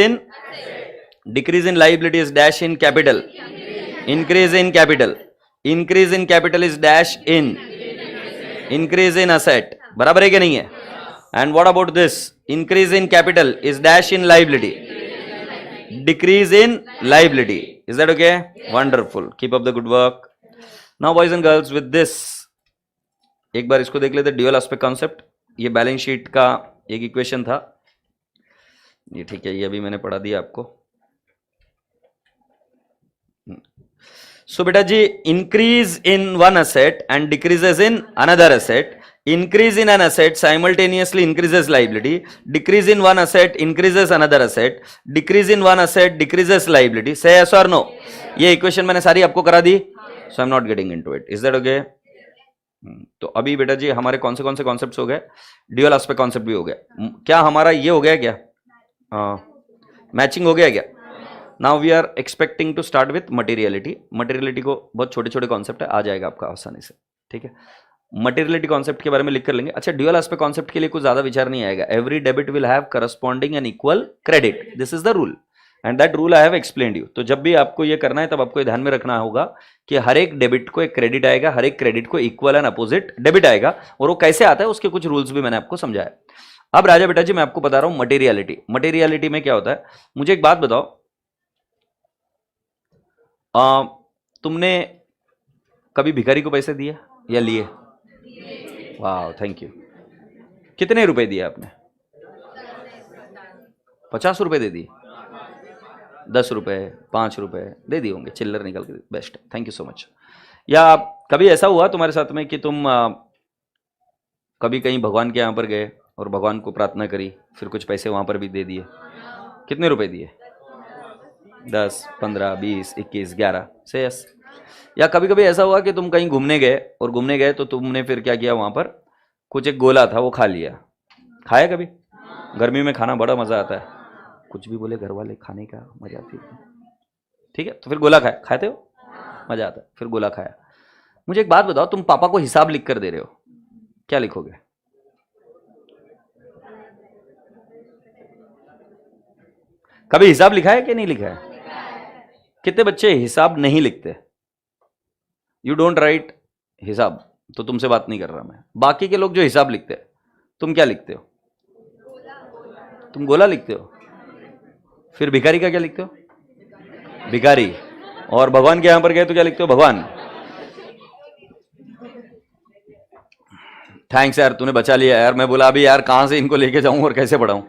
in liability is dash in capital, increase in capital is dash in increase in asset. बराबर है कि नहीं है? And what about this? Increase in capital is dash in liability, decrease in liability. Is that okay? Wonderful, keep up the good work. Now boys and girls, with this एक बार इसको देख लेते, dual aspect concept. ये balance sheet का एक equation था, ये ठीक है, ये अभी मैंने पढ़ा दिया आपको। सो बेटा जी, increase in one asset and decreases in another asset, increase in an asset simultaneously increases liability, decrease in one asset increases another asset, decrease in one asset decreases liability. Say yes or no? ये equation मैंने सारी आपको करा दी, so I'm not getting into it. Is that okay? तो अभी बेटा जी हमारे कौन से कॉन्सेप्ट्स हो गए? ड्यूअल एस्पेक्ट कॉन्सेप्ट भी हो गया। क्या हमारा ये हो गया क्या? मैचिंग हो गया क्या? Now we are expecting to start with materiality. Materiality को बहुत छोटे कॉन्सेप्ट है, आ जाएगा आपका आसानी से, ठीक है। मटेरियलिटी कॉन्सेप्ट के बारे में लिख कर लेंगे। अच्छा, ड्यूअल एस्पेक्ट कॉन्सेप्ट के लिए कुछ ज्यादा विचार नहीं आएगा। Every debit will have corresponding and equal credit, this is the rule and that rule I have explained you. तो जब भी आपको ये करना है तब आपको ध्यान में रखना होगा कि हर एक डेबिट को एक क्रेडिट आएगा, हर एक क्रेडिट को इक्वल एंड अपोजिट डेबिट आएगा, और वो कैसे आता है उसके कुछ रूल्स भी मैंने आपको समझाया। अब राजा बेटा जी मैं आपको बता रहा हूं मटेरियलिटी। मटेरियलिटी में क्या होता है, मुझे एक बात बताओ, तुमने कभी भिखारी को पैसे दिए या लिए? वाह, थैंक यू। कितने रुपए दिए आपने? 50 रुपए दे दिए? 10 रुपए, 5 रुपए दे दिए होंगे, चिल्लर निकल के। Best, thank you so much. या कभी ऐसा हुआ तुम्हारे साथ में कि तुम कभी कहीं भगवान के यहां पर गए और भगवान को प्रार्थना करी, फिर कुछ पैसे वहां पर भी दे दिए? कितने रुपए दिए? 10, 15, 20, 21, 11 से यस। या कभी कभी ऐसा हुआ कि तुम कहीं घूमने गए और घूमने गए तो तुमने फिर क्या किया, वहां पर कुछ एक गोला था वो खा लिया? खाया कभी? गर्मी में खाना बड़ा मजा आता है, कुछ भी बोले घर वाले, खाने का मजा आती है, ठीक है। तो फिर गोला खाते हो, मजा आता है, फिर गोला खाया। मुझे एक बात बताओ, तुम पापा को हिसाब लिख कर दे रहे हो, क्या लिखोगे? कभी हिसाब लिखा है कि नहीं लिखा है? कितने बच्चे हिसाब नहीं लिखते? यू डोंट राइट हिसाब, तो तुमसे बात नहीं कर रहा मैं। बाकी के लोग जो हिसाब लिखते हैं, तुम क्या लिखते हो? तुम गोला लिखते हो। फिर भिखारी का क्या लिखते हो? भिखारी। और भगवान के यहां पर गए तो क्या लिखते हो? भगवान। थैंक्स यार, तूने बचा लिया यार। मैं बोला अभी यार कहां से इनको लेके जाऊं और कैसे पढ़ाऊं।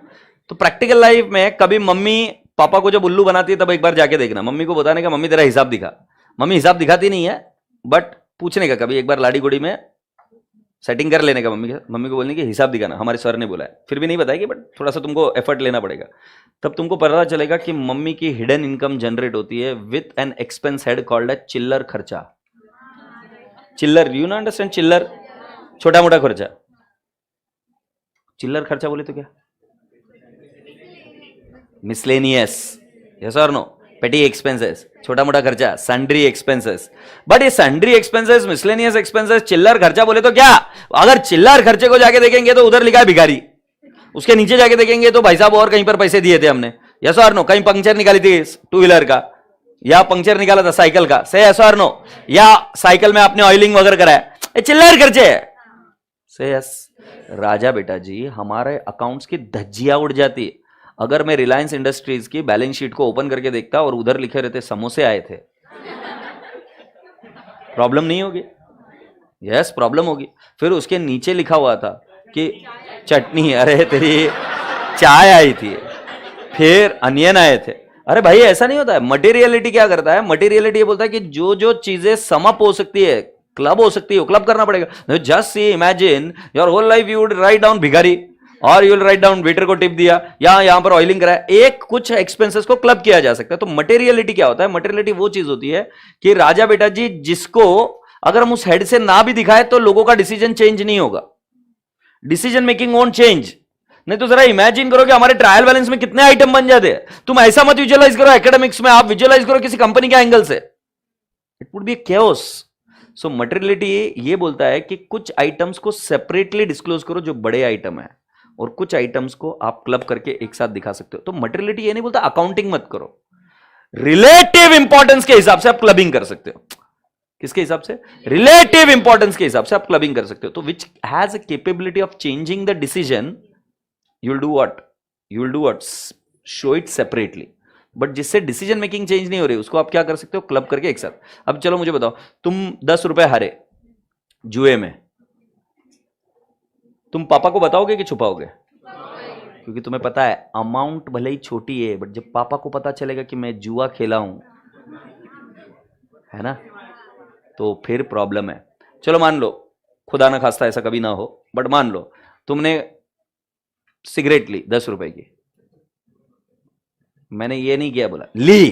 तो प्रैक्टिकल लाइफ में कभी मम्मी पापा को जब उल्लू बनाती है तब एक बार जाके देखना, मम्मी को बताने का मम्मी तेरा हिसाब दिखा। मम्मी हिसाब दिखाती नहीं है, बट पूछने का कभी एक बार लाड़ी गुड़ी में सेटिंग कर लेने का, मम्मी को बोलने की हिसाब दिखाना, हमारे सर ने बोला है। फिर भी नहीं बताएगी, बट थोड़ा सा तुमको एफर्ट लेना पड़ेगा, तब तुमको पता चलेगा कि मम्मी की हिडन इनकम जनरेट होती है with an expense head called है चिल्लर खर्चा। चिल्लर, यू नो अंडरस्टैंड? चिल्लर छोटा मोटा खर्चा। चिल्लर खर्चा बोले तो क्या? मिसलेनियस, यस और नो? पेटी एक्सपेंसेस, छोटा मोटा खर्चा, सन्ड्री एक्सपेंसेस। बट ये सन्ड्री एक्सपेंसेस, मिसलेनियस एक्सपेंसेस, चिल्लर खर्चा बोले तो क्या? अगर चिल्लर खर्चे को जाके देखेंगे तो उधर लिखा है भिखारी, उसके नीचे जाके देखेंगे तो भाई साहब और कहीं पर पैसे दिए थे हमने, यस और नो? कहीं पंक्चर निकाली थी 2 व्हीलर का, या पंक्चर निकाला था साइकिल का, से यस और नो? या साइकिल में आपने ऑयलिंग वगैरह कराया, चिल्लर खर्चे है, से यस। राजा बेटा जी हमारे अकाउंट्स की धज्जियां उड़ जाती है अगर मैं रिलायंस इंडस्ट्रीज की बैलेंस शीट को ओपन करके देखता और उधर लिखे रहते समोसे आए थे। प्रॉब्लम नहीं होगी? यस, प्रॉब्लम होगी। फिर उसके नीचे लिखा हुआ था कि चटनी, अरे तेरी चाय आई थी, फिर अनियन आए थे, अरे भाई ऐसा नहीं होता है। मटेरियलिटी क्या करता है, मटेरियलिटी ये बोलता है कि जो जो चीजें समअप हो सकती है, क्लब हो सकती है, वो क्लब करना पड़ेगा। Just see imagine your whole life you would write down भिखारी, और you will write down waiter को टिप दिया, या यहां पर ऑयलिंग कराया, एक कुछ एक्सपेंसेस को क्लब किया जा सकता है। तो मटेरियलिटी क्या होता है, मटेरियलिटी वो चीज होती है कि राजा बेटा जी जिसको अगर हम उस हेड से ना भी दिखाए तो लोगों का डिसीजन चेंज नहीं होगा, डिसीजन मेकिंग वोंट चेंज। नहीं तो जरा इमेजिन करो कि हमारे ट्रायल बैलेंस में कितने आइटम बन जाते हैं। तुम ऐसा मत विजुअलाइज करो एकेडमिक्स में, आप विजुअलाइज करो किसी कंपनी के एंगल से, it would be chaos. So materiality ये बोलता है कि कुछ आइटम्स को सेपरेटली डिस्क्लोज करो जो बड़े आइटम है, और कुछ आइटम्स को आप क्लब करके एक साथ दिखा सकते हो। तो मटेरियलिटी ये नहीं बोलता अकाउंटिंग मत करो, रिलेटिव इंपॉर्टेंस के हिसाब से आप क्लबिंग कर सकते हो। किसके हिसाब से, रिलेटिव इंपॉर्टेंस के हिसाब से आप क्लबिंग कर सकते हो। तो which has a capability of changing the decision, you will do what, you will do what, show it separately. But जिससे डिसीजन मेकिंग चेंज नहीं हो रही उसको आप क्या कर सकते हो, क्लब करके एक साथ। अब चलो मुझे बताओ, तुम 10 रुपए हारे जुए में, तुम पापा को बताओगे कि छुपाओगे? क्योंकि तुम्हें पता है अमाउंट भले ही छोटी है, बट जब पापा को पता चलेगा कि मैं जुआ खेला हूं, है ना, तो फिर प्रॉब्लम है। चलो मान लो, खुदा ना खास्ता ऐसा कभी ना हो, बट मान लो तुमने सिगरेट ली 10 रुपए की, मैंने ये नहीं किया बोला ली,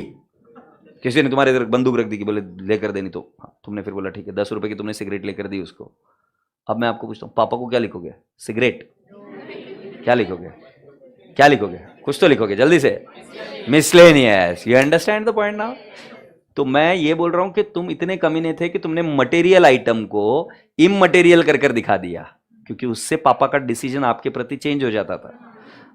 किसी ने तुम्हारे इधर बंदूक रख दी कि बोले लेकर देनी, तो तुमने फिर बोला ठीक है 10 रुपए की तुमने सिगरेट लेकर दी उसको। अब मैं आपको पूछता हूं पापा को क्या लिखोगे, सिगरेट, क्या लिखोगे, क्या लिखोगे, कुछ तो लिखोगे जल्दी से, miscellaneous. You understand the point now? तो मैं ये बोल रहा हूं कि तुम इतने कमीने थे कि तुमने मटेरियल आइटम को इमटेरियल कर कर दिखा दिया, क्योंकि उससे पापा का डिसीजन आपके प्रति चेंज हो जाता था।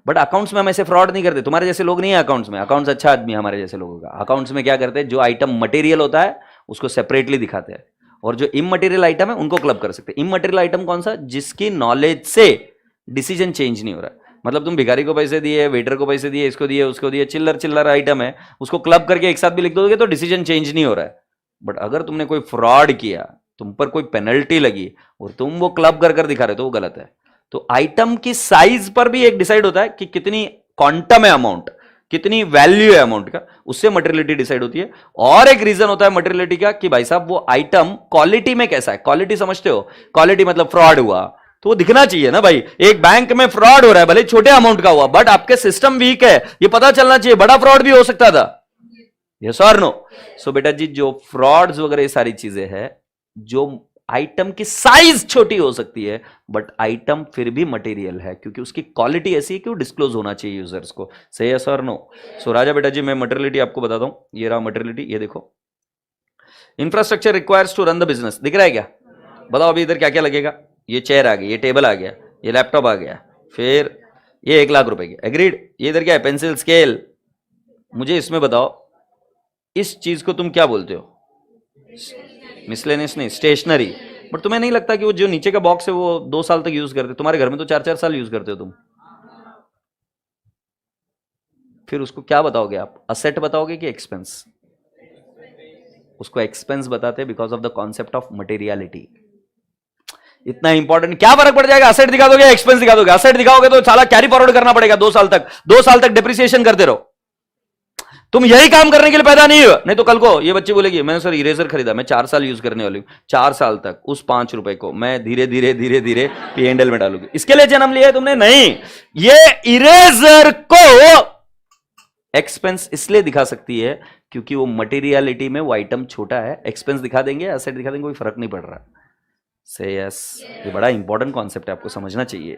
बट अकाउंट्स में हम ऐसे फ्रॉड नहीं करते, तुम्हारे जैसे लोग नहीं है अकाउंट्स में। अकाउंट्स अच्छा आदमी है हमारे जैसे लोगों का। अकाउंट्स में क्या करते हैं, जो आइटम मटेरियल होता है उसको सेपरेटली दिखाते हैं, और जो इमटेरियल आइटम है उनको क्लब कर सकते हैं। इमटेरियल आइटम कौन सा, जिसकी नॉलेज से डिसीजन चेंज नहीं हो रहा है। मतलब तुम भिखारी को पैसे दिए, वेटर को पैसे दिए, इसको दिए, उसको दिए, चिल्लर चिल्लर आइटम है, उसको क्लब करके एक साथ भी लिख दोगे तो डिसीजन चेंज नहीं हो रहा है। बट अगर तुमने कोई फ्रॉड किया, तुम पर कोई पेनल्टी लगी और तुम वो क्लब कर कर दिखा रहे हो तो वो गलत है। तो आइटम की साइज पर भी एक डिसाइड होता है कि कितनी क्वांटम है अमाउंट, कितनी वैल्यू है अमाउंट का, उससे मटेरियलिटी डिसाइड होती है। और एक रीजन होता है मटेरियलिटी का कि भाई साहब वो आइटम क्वालिटी में कैसा है। क्वालिटी समझते हो, क्वालिटी मतलब फ्रॉड हुआ तो वो दिखना चाहिए ना भाई। एक बैंक में फ्रॉड हो रहा है, भले छोटे अमाउंट का हुआ, बट आपके सिस्टम वीक है, ये पता चलना चाहिए। बड़ा फ्रॉड भी हो सकता था, यस और नो? सो बेटा जी जो फ्रॉड्स वगैरह ये सारी चीजें हैं, जो आइटम की साइज छोटी हो सकती है बट आइटम फिर भी मटेरियल है, क्योंकि उसकी क्वालिटी ऐसी है कि वो डिस्क्लोज होना चाहिए यूजर्स को। सही है सर? नो? सो राजा बेटा जी मैं मटेरियलिटी आपको बताता हूं। ये रहा मटेरियलिटी, ये देखो, infrastructure requires to run the business. दिख रहा है क्या? बताओ अभी इधर क्या क्या लगेगा। ये चेयर आ गई, ये टेबल आ गया, ये लैपटॉप आ गया, फिर ये 1 लाख रुपए की, एग्रीड। ये इधर क्या है, पेंसिल स्केल। मुझे इसमें बताओ इस चीज को तुम क्या बोलते हो? मिसलेनियस नहीं, स्टेशनरी। बट तुम्हें नहीं लगता कि वो जो नीचे का बॉक्स है वो 2 साल तक यूज करते? तुम्हारे घर में तो 4-4 साल यूज करते हो तुम। फिर उसको क्या बताओगे आप, असेट बताओगे कि एक्सपेंस? उसको एक्सपेंस बताते हैं because of the concept of materiality. इतना इंपॉर्टेंट, क्या फर्क पड़ जाएगा असेट दिखा दोगे एक्सपेंस दिखा दोगे? असेट दिखाओगे तो साला कैरी फॉरवर्ड करना पड़ेगा 2 साल तक, 2 साल तक डिप्रिसिएशन करते रहो। तुम यही काम करने के लिए पैदा नहीं हो। नहीं तो कल को ये बच्चे बोलेगी मैंने सर इरेजर खरीदा, मैं 4 साल यूज करने वाली हूँ, 4 साल तक उस 5 रुपए को मैं धीरे धीरे धीरे धीरे P&L में डालूंगी। इसके लिए जन्म लिया है तुमने? नहीं, ये इरेजर को एक्सपेंस इसलिए दिखा सकती है क्योंकि वो मटेरियलिटी में वो आइटम छोटा है। एक्सपेंस दिखा देंगे, एसेट दिखा देंगे, कोई फर्क नहीं पड़ रहा। से यस, ये बड़ा इंपॉर्टेंट कॉन्सेप्ट है, आपको समझना चाहिए।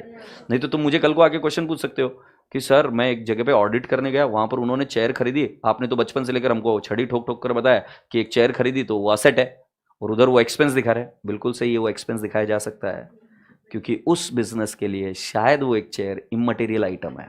नहीं तो तुम मुझे कल को आके क्वेश्चन पूछ सकते हो कि सर मैं एक जगह पे ऑडिट करने गया, वहां पर उन्होंने चेयर खरीदी, आपने तो बचपन से लेकर हमको छड़ी ठोक ठोक कर बताया कि एक चेयर खरीदी तो वो असेट है, और उधर वो एक्सपेंस दिखा रहे हैं। बिल्कुल सही है, वो एक्सपेंस दिखाया जा सकता है क्योंकि उस बिजनेस के लिए शायद वो एक चेयर इमटेरियल आइटम है।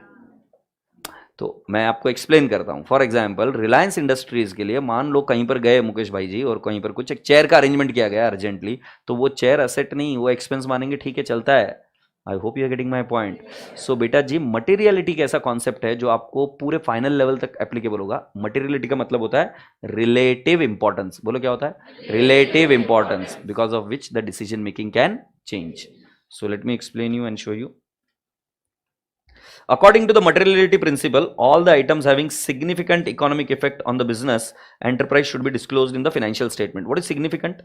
तो मैं आपको एक्सप्लेन करता हूं। फॉर एग्जांपल रिलायंस इंडस्ट्रीज के लिए मान लो कहीं पर गए मुकेश भाई जी, और कहीं पर कुछ एक चेयर का अरेंजमेंट किया गया अर्जेंटली, तो वो चेयर असेट नहीं, वो एक्सपेंस मानेंगे, ठीक है चलता है। I hope you are getting my point. So बेटा जी मटेरियलिटी का ऐसा कॉन्सेप्ट है जो आपको पूरे फाइनल लेवल तक एप्लीकेबल होगा। मटेरियलिटी का मतलब होता है रिलेटिव इंपॉर्टेंस। बोलो क्या होता है? Relative importance, because of which the decision making can change. So let me explain you and show you. According to the materiality principle, all the items having significant economic effect on the business enterprise should be disclosed in the financial statement. What is significant?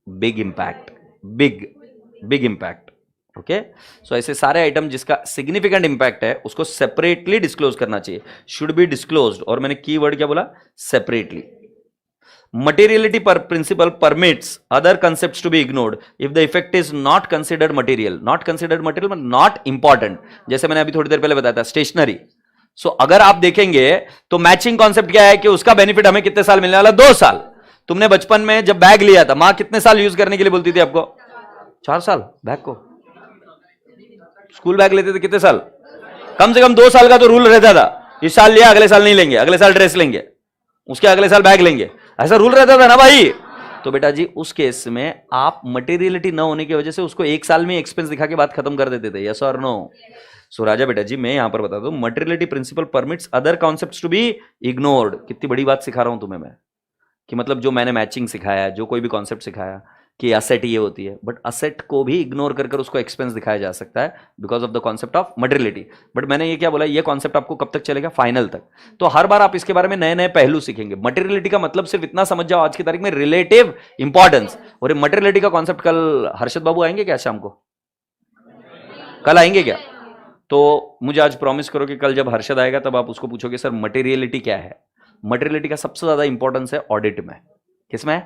Big impact. Big impact. Okay, so ऐसे सारे item जिसका significant impact है उसको separately disclose करना चाहिए, should be disclosed, और मैंने की वर्ड क्या बोला? Separately. Materiality principle permits other concepts to be ignored if the effect is not considered material. Not considered material but not important. जैसे मैंने अभी थोड़ी देर पहले बताया था स्टेशनरी. सो अगर आप देखेंगे तो मैचिंग कॉन्सेप्ट क्या है कि उसका बेनिफिट हमें कितने साल मिलने वाला? 2 साल. तुमने बचपन में जब बैग लिया था, मां कितने साल यूज करने के लिए बोलती थी आपको? 4 साल बैग को. स्कूल बैग लेते थे कितने साल? कम से कम 2 साल का तो रूल रहता था. इस साल लिया, अगले साल नहीं लेंगे, अगले साल ड्रेस लेंगे, उसके अगले साल बैग लेंगे, ऐसा रूल रहता था ना भाई. तो बेटा जी उस केस में आप मटेरियलिटी न होने की वजह से उसको 1 साल में एक्सपेंस दिखा के बात खत्म कर देते थे. यस और नो? सो राजा बेटा जी मैं यहां पर बता दूं, materiality principle permits other concepts to be ignored. कितनी बड़ी बात सिखा रहा हूं तुम्हें मैं, कि मतलब जो मैंने मैचिंग सिखाया, जो कोई भी कॉन्सेप्ट सिखाया कि असेट ये होती है, बट असेट को भी इग्नोर कर उसको एक्सपेंस दिखाया जा सकता है because of the concept of materiality. But मैंने ये क्या बोला, ये कॉन्सेप्ट आपको कब तक चलेगा? फाइनल तक. तो हर बार आप इसके बारे में नए नए पहलू सीखेंगे. मटेरियलिटी का मतलब सिर्फ इतना समझ जाओ आज की तारीख में, रिलेटिव इंपॉर्टेंस. और मटेरियलिटी का कॉन्सेप्ट कल हर्षद बाबू आएंगे क्या शाम को? कल आएंगे क्या? तो मुझे आज प्रॉमिस करो कि कल जब हर्षद आएगा तब आप उसको पूछोगे सर मटेरियलिटी क्या है. मटेरियलिटी का सबसे ज्यादा इंपॉर्टेंस है ऑडिट में. किसमें है?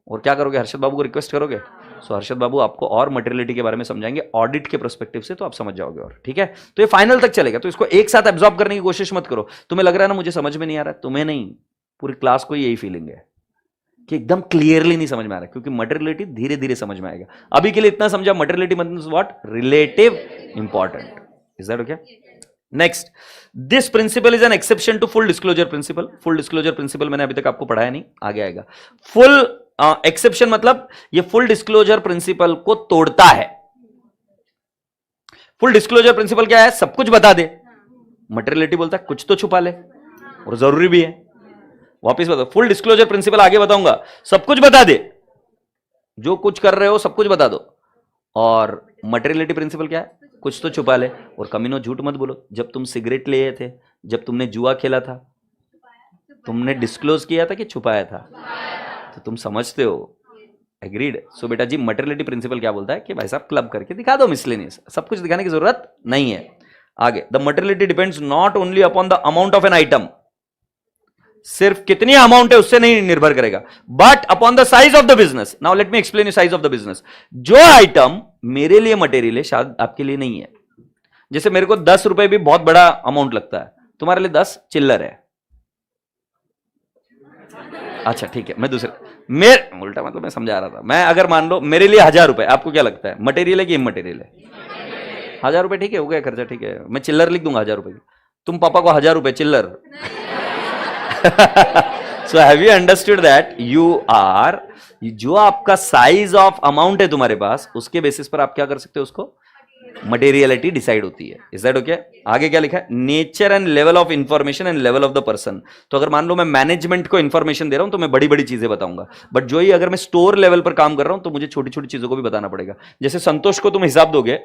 और क्या करोगे? हर्षद बाबू को रिक्वेस्ट करोगे. सो हर्षद बाबू आपको और मटेरियलिटी के बारे में समझाएंगे ऑडिट के पर्सपेक्टिव से, तो आप समझ जाओगे. और ठीक है, तो ये फाइनल तक चलेगा. तो इसको एक साथ एब्जॉर्ब करने की कोशिश मत करो. तुम्हें लग रहा है ना मुझे समझ में नहीं आ रहा है, तुम्हें नहीं, पूरी क्लास को यही फीलिंग है कि एकदम क्लियरली नहीं समझ में आ रहा है, क्योंकि मटेरियलिटी धीरे धीरे समझ में आएगा. अभी के लिए इतना समझा, मटेरियलिटी मतलब what? Relative important. Is that okay? Next, this principle is an exception to full disclosure principle. Full disclosure principle मैंने अभी तक आपको पढ़ाया नहीं, आगे आएगा. फुल एक्सेप्शन मतलब ये फुल डिस्क्लोजर प्रिंसिपल को तोड़ता है. फुल डिस्क्लोजर प्रिंसिपल क्या है? सब कुछ बता दे. मटेरियलिटी बोलता है कुछ तो छुपा ले, और जरूरी भी है. वापिस बताओ, फुल डिस्क्लोजर प्रिंसिपल आगे बताऊंगा, सब कुछ बता दे, जो कुछ कर रहे हो सब कुछ बता दो. और मटेरियलिटी प्रिंसिपल क्या है? कुछ तो छुपा ले. और कमीनो झूठ मत बोलो. जब तुम सिगरेट लिए थे, जब तुमने जुआ खेला था, तुमने डिस्क्लोज किया था कि छुपाया था? तो तुम समझते हो. एग्रीड? सो बेटा जी मटेरियलिटी प्रिंसिपल क्या बोलता है कि भाई साहब क्लब करके दिखा दो मिसलेनियस, सब कुछ दिखाने की जरूरत नहीं है. आगे, the materiality depends not only upon the amount of an item. सिर्फ कितनी अमाउंट है उससे नहीं निर्भर करेगा, but upon the size of the business. Now let me explain you size of the business. जो आइटम मेरे लिए मटेरियल है शायद आपके लिए नहीं है. जैसे मेरे को 10 रुपए भी बहुत बड़ा अमाउंट लगता है, तुम्हारे लिए 10 चिल्लर है. अच्छा ठीक है, मैं दूसरे मेरे उल्टा मतलब मैं समझा रहा था. मैं अगर मान लो मेरे लिए 1000 रुपए, आपको क्या लगता है मटेरियल है कि इमटेरियल है? 1000 रुपए ठीक है, हो गया खर्चा. ठीक है, मैं चिल्लर लिख दूंगा 1000 रुपए की. तुम पापा को 1000 रुपए चिल्लर. So have you understood that you are, जो आपका साइज ऑफ अमाउंट है तुम्हारे पास, उसके बेसिस पर आप क्या कर सकते हो, उसको मटेरियलिटी डिसाइड होती है. Is that okay? आगे क्या लिखा है? Nature and level of information and level of the person. तो अगर मान लो मैं मैनेजमेंट को इंफॉर्मेशन दे रहा हूं तो मैं बड़ी बड़ी चीजें बताऊंगा, बट जो ही अगर मैं स्टोर लेवल पर काम कर रहा हूं तो मुझे छोटी छोटी चीजों को भी बताना पड़ेगा. जैसे संतोष को तुम हिसाब दोगे,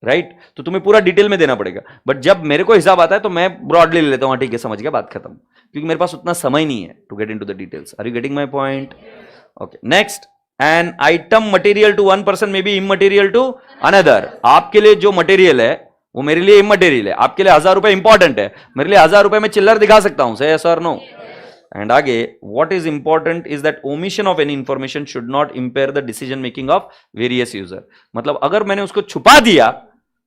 राइट, तो तुम्हें पूरा डिटेल में देना पड़ेगा. बट जब मेरे को हिसाब आता है तो मैं ब्रॉडली ले लेता हूं, ठीक है समझ गया, बात खत्म, क्योंकि मेरे पास उतना समय नहीं है to get into the details. Are you getting my point? Okay, next, an item material to one person may be immaterial to another. आपके लिए जो मटेरियल है वो मेरे लिए इमटेरियल है. आपके लिए 1000 रुपए इंपॉर्टेंट है, मेरे लिए 1000 रुपए में चिल्लर दिखा सकता हूं. से यस और नो? एंड आगे, what is important is that omission of any information should not impair the decision making of various user. मतलब अगर मैंने उसको छुपा दिया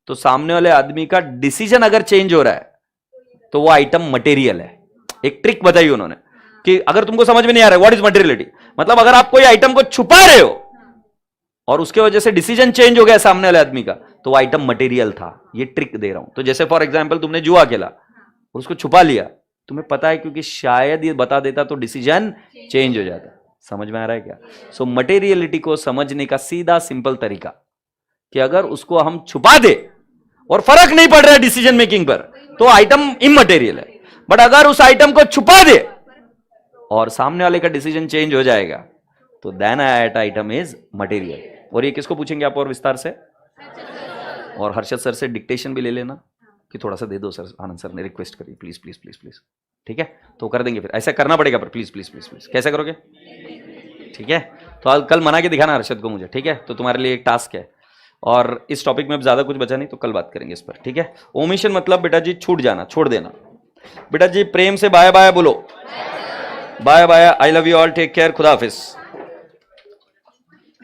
तो सामने वाले आदमी का डिसीजन अगर चेंज हो रहा है तो वो आइटम मटेरियल है. एक ट्रिक बताई उन्होंने कि अगर तुमको समझ में नहीं आ रहा है व्हाट इज मटेरियलिटी, मतलब अगर आप कोई आइटम को छुपा रहे हो और उसके वजह से डिसीजन चेंज हो गया सामने वाले आदमी का, तो वो आइटम मटेरियल था. ये ट्रिक दे रहा हूं. तो जैसे फॉर एग्जांपल तुमने जुआ खेला और उसको छुपा लिया, तुम्हें पता है क्योंकि शायद ये बता देता तो डिसीजन चेंज हो जाता. समझ में आ रहा है क्या? सो मटेरियलिटी को समझने का सीधा सिंपल तरीका कि अगर उसको हम छुपा दे और फर्क नहीं पड़ रहा है डिसीजन मेकिंग पर, तो आइटम इमटेरियल है. बट अगर उस आइटम को छुपा दे और सामने वाले का डिसीजन चेंज हो जाएगा तो then that item is material. और ये किसको पूछेंगे आप और विस्तार से? और हर्षद सर से डिक्टेशन भी ले लेना कि थोड़ा सा दे दो सर, आनंद सर ने रिक्वेस्ट करी, प्लीज प्लीज प्लीज प्लीज, ठीक है? तो कर देंगे, फिर ऐसा करना पड़ेगा, पर प्लीज प्लीज प्लीज प्लीज। कैसे करोगे? ठीक है, तो आज कल मना के दिखाना हर्षद को मुझे, ठीक है? तो तुम्हारे लिए एक टास्क है, और इस टॉपिक में अब ज्यादा कुछ बचा नहीं, तो कल बात करेंगे इस पर, ठीक है? ओमिशन मतलब बेटा जी छूट जाना, छोड़ देना। बेटा जी प्रेम से बाय बाय बोलो। Bye bye, I love you all, take care, खुदा हाफिज,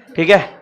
ठीक है?